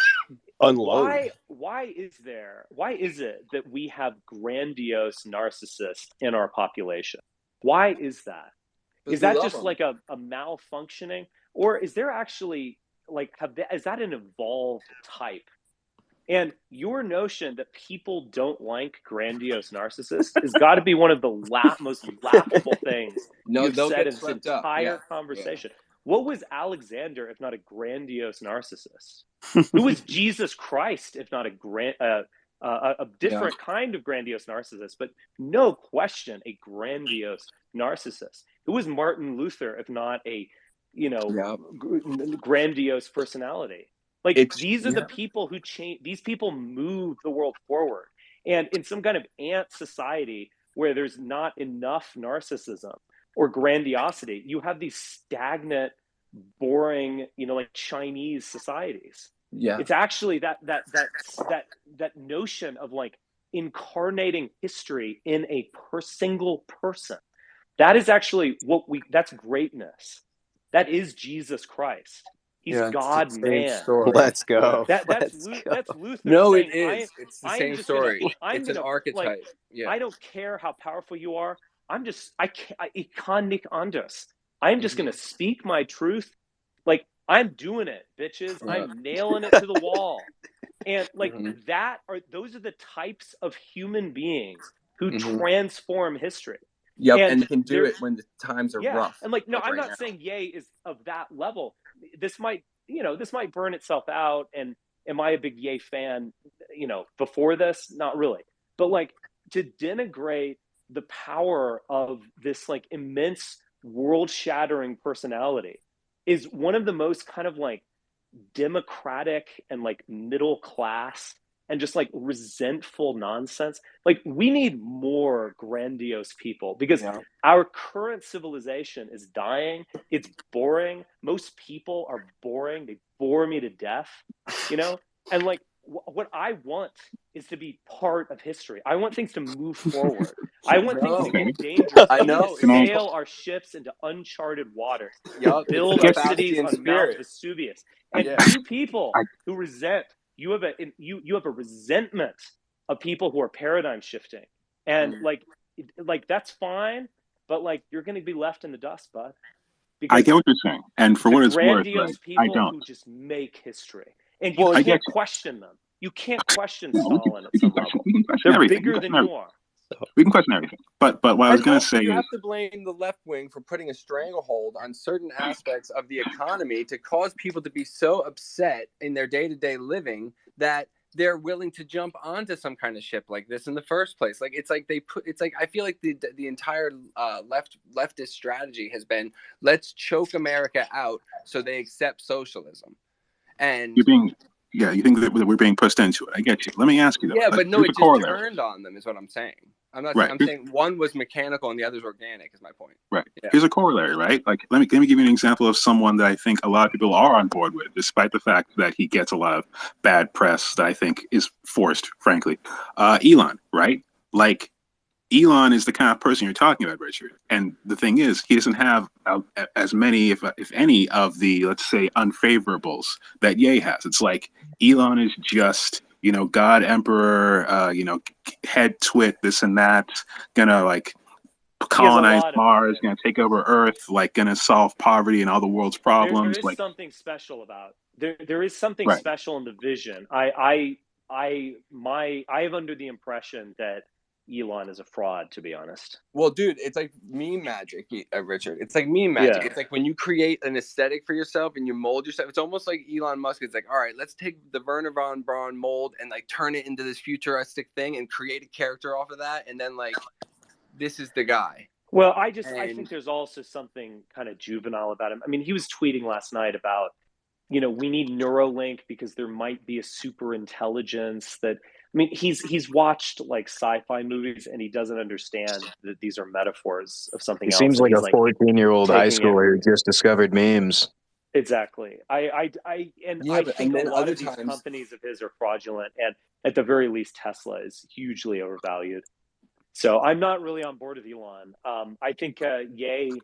unload. Why is it that we have grandiose narcissists in our population? Why is that? Is that just like a malfunctioning? Or is there actually like is that an evolved type? And your notion that people don't like grandiose narcissists has got to be one of the most laughable things you've said in this entire conversation. What was Alexander if not a grandiose narcissist? Who was Jesus Christ if not a different kind of grandiose narcissist? But no question, a grandiose narcissist. Who was Martin Luther if not a grandiose personality? Like, these are the people who change. These people move the world forward. And in some kind of ant society where there's not enough narcissism or grandiosity, you have these stagnant, boring, like Chinese societies. Yeah, it's actually that notion of like incarnating history in a single person. That is actually that's greatness. That is Jesus Christ. He's God man. Let's go. That's Luther no, saying, it is. It's the same story. It's an archetype. Yeah. I don't care how powerful you are. Ich kann nicht anders. I'm just going to speak my truth. Like, I'm doing it, bitches. Yeah. I'm nailing it to the wall. And like those are the types of human beings who transform history. Yep, and can do it when the times are rough. And like, no, I'm not saying Ye is of that level. This might burn itself out. And am I a big Ye fan, before this? Not really. But like, to denigrate the power of this like immense world-shattering personality is one of the most kind of like democratic and like middle class and just like resentful nonsense. Like, we need more grandiose people because our current civilization is dying. It's boring. Most people are boring. They bore me to death, and like what I want is to be part of history. I want things to move forward. I want things to get dangerous. I want to sail our ships into uncharted waters, build our cities on Mount Vesuvius. And you people who resent, you have a resentment of people who are paradigm shifting, and like that's fine, but like you're going to be left in the dust, bud. I get what you're saying, and for what it's worth, people I don't. who just make history, and you can't question them. You can't question Stalin at some level. They're bigger than you are. We can question everything, but what I was going to say you is, have to blame the left wing for putting a stranglehold on certain aspects of the economy to cause people to be so upset in their day-to-day living that they're willing to jump onto some kind of ship like this in the first place. Like, it's like I feel like the entire leftist strategy has been, let's choke America out so they accept socialism. And you think that we're being pushed into it. I get you. Let me ask you though. Yeah, but no, it just turned on them is what I'm saying. I'm not saying, I'm saying one was mechanical and the other's organic is my point. Right. Yeah. Here's a corollary, right? Like, let me give you an example of someone that I think a lot of people are on board with, despite the fact that he gets a lot of bad press that I think is forced, frankly. Elon, right? Like, Elon is the kind of person you're talking about, Richard. And the thing is, he doesn't have as many, if any, of the, let's say, unfavorables that Ye has. It's like Elon is just, God, emperor, head twit, this and that, gonna like colonize Mars, gonna take over Earth, like gonna solve poverty and all the world's problems. There is something special about there is something special in the vision. I have under the impression that Elon is a fraud, to be honest. Well, dude, it's like meme magic, Richard. It's like meme magic. It's like when you create an aesthetic for yourself and you mold yourself. It's almost like Elon Musk. It's like, all right, let's take the Werner von Braun mold and like turn it into this futuristic thing and create a character off of that. And then like, this is the guy. Well, I think there's also something kind of juvenile about him. I mean, he was tweeting last night about, we need Neuralink because there might be a super intelligence that. I mean, he's watched like sci-fi movies and he doesn't understand that these are metaphors of something else. He seems like a 14-year-old high schooler who just discovered memes. Exactly. I think a lot of these companies of his are fraudulent, and at the very least, Tesla is hugely overvalued. So I'm not really on board with Elon. I think Ye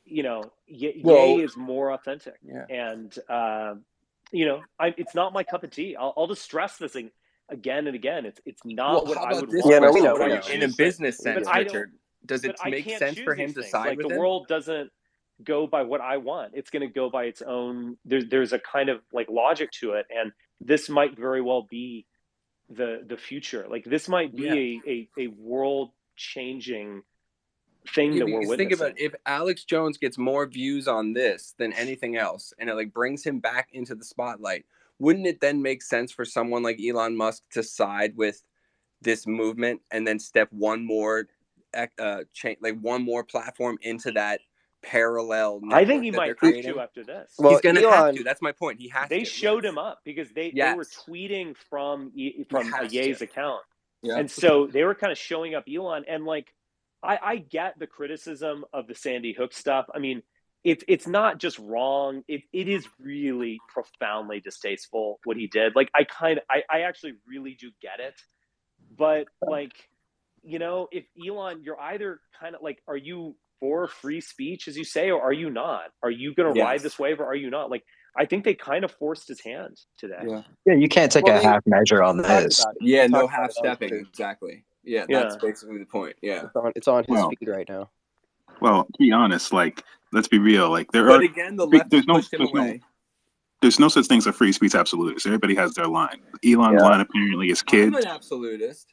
is more authentic, and it's not my cup of tea. I'll just stress this thing again and again. It's not what I would want. In a business sense, Richard, does it make sense for him to side with him? The world doesn't go by what I want. It's going to go by its own. There's a kind of like logic to it, and this might very well be the future. Like, this might be a world changing thing that we're witnessing. Think about it. If Alex Jones gets more views on this than anything else, and it like brings him back into the spotlight, wouldn't it then make sense for someone like Elon Musk to side with this movement and then step one more one more platform into that parallel network? I think he might have to after this. Well, he's going to have to. That's my point. He has to. They showed him up because they were tweeting from Ye's account. Yeah. And so they were kind of showing up Elon. And like, I get the criticism of the Sandy Hook stuff. I mean, it's not just wrong. It is really profoundly distasteful what he did. Like, I actually really do get it. But like, if Elon, you're either kind of like, are you for free speech, as you say, or are you not? Are you going to ride this wave, or are you not? Like, I think they kind of forced his hand today. Yeah, you can't take a half measure on this. Yeah, no half stepping. Exactly. Yeah, that's basically the point. Yeah, it's on his feed right now. Well, to be honest, like, let's be real. Like, again, the left pushed him away. There's no such thing as a free speech absolutist. Everybody has their line. Elon's line apparently is kids. I'm an absolutist.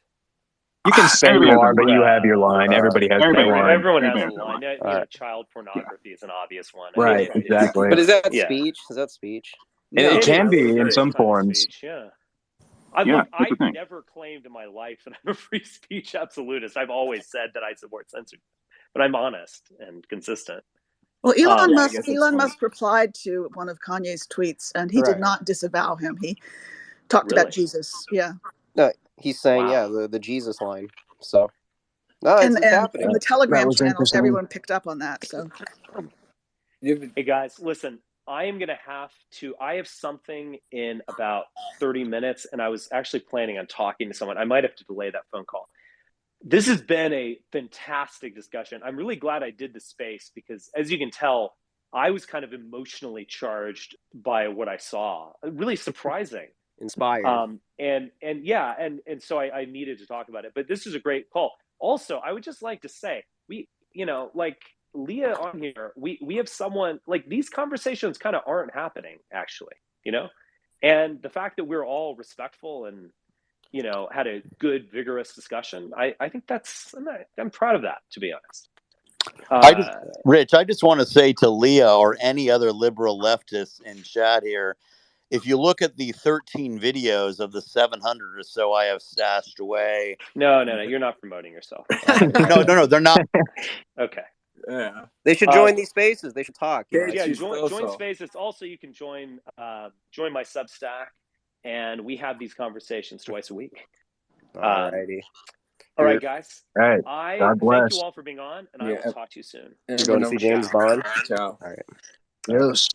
You can say you are, but you have your line. Everybody has their line. Everyone has a line. You know, child pornography is an obvious one. Right, exactly. But is that speech? Is that speech? It can be in some forms. Speech, I've never claimed in my life that I'm a free speech absolutist. I've always said that I support censorship, but I'm honest and consistent. Well, Elon Musk replied to one of Kanye's tweets, and he did not disavow him. He talked about Jesus. Yeah. No, he's saying the Jesus line. So no, it's happening. And the Telegram channels, everyone picked up on that. So, hey guys, listen. I have something in about 30 minutes, and I was actually planning on talking to someone. I might have to delay that phone call. This has been a fantastic discussion. I'm really glad I did the space because, as you can tell, I was kind of emotionally charged by what I saw. Really surprising. Inspired. And so I needed to talk about it. But this is a great call. Also, I would just like to say, like Leah on here, we have someone, like, these conversations kind of aren't happening, actually, and the fact that we're all respectful and had a good, vigorous discussion, I think I'm proud of that, to be honest. Rich, I just want to say to Leah or any other liberal leftists in chat here, if you look at the 13 videos of the 700 or so I have stashed away. No, you're not promoting yourself. No, they're not. Okay. Yeah. They should join these spaces. They should talk. Join spaces. Also, you can join my Substack, and we have these conversations twice a week. Alrighty. All right, guys. All right. I thank you all for being on, and I will talk to you soon. You're going to see James Bond? Ciao. All right. Yes.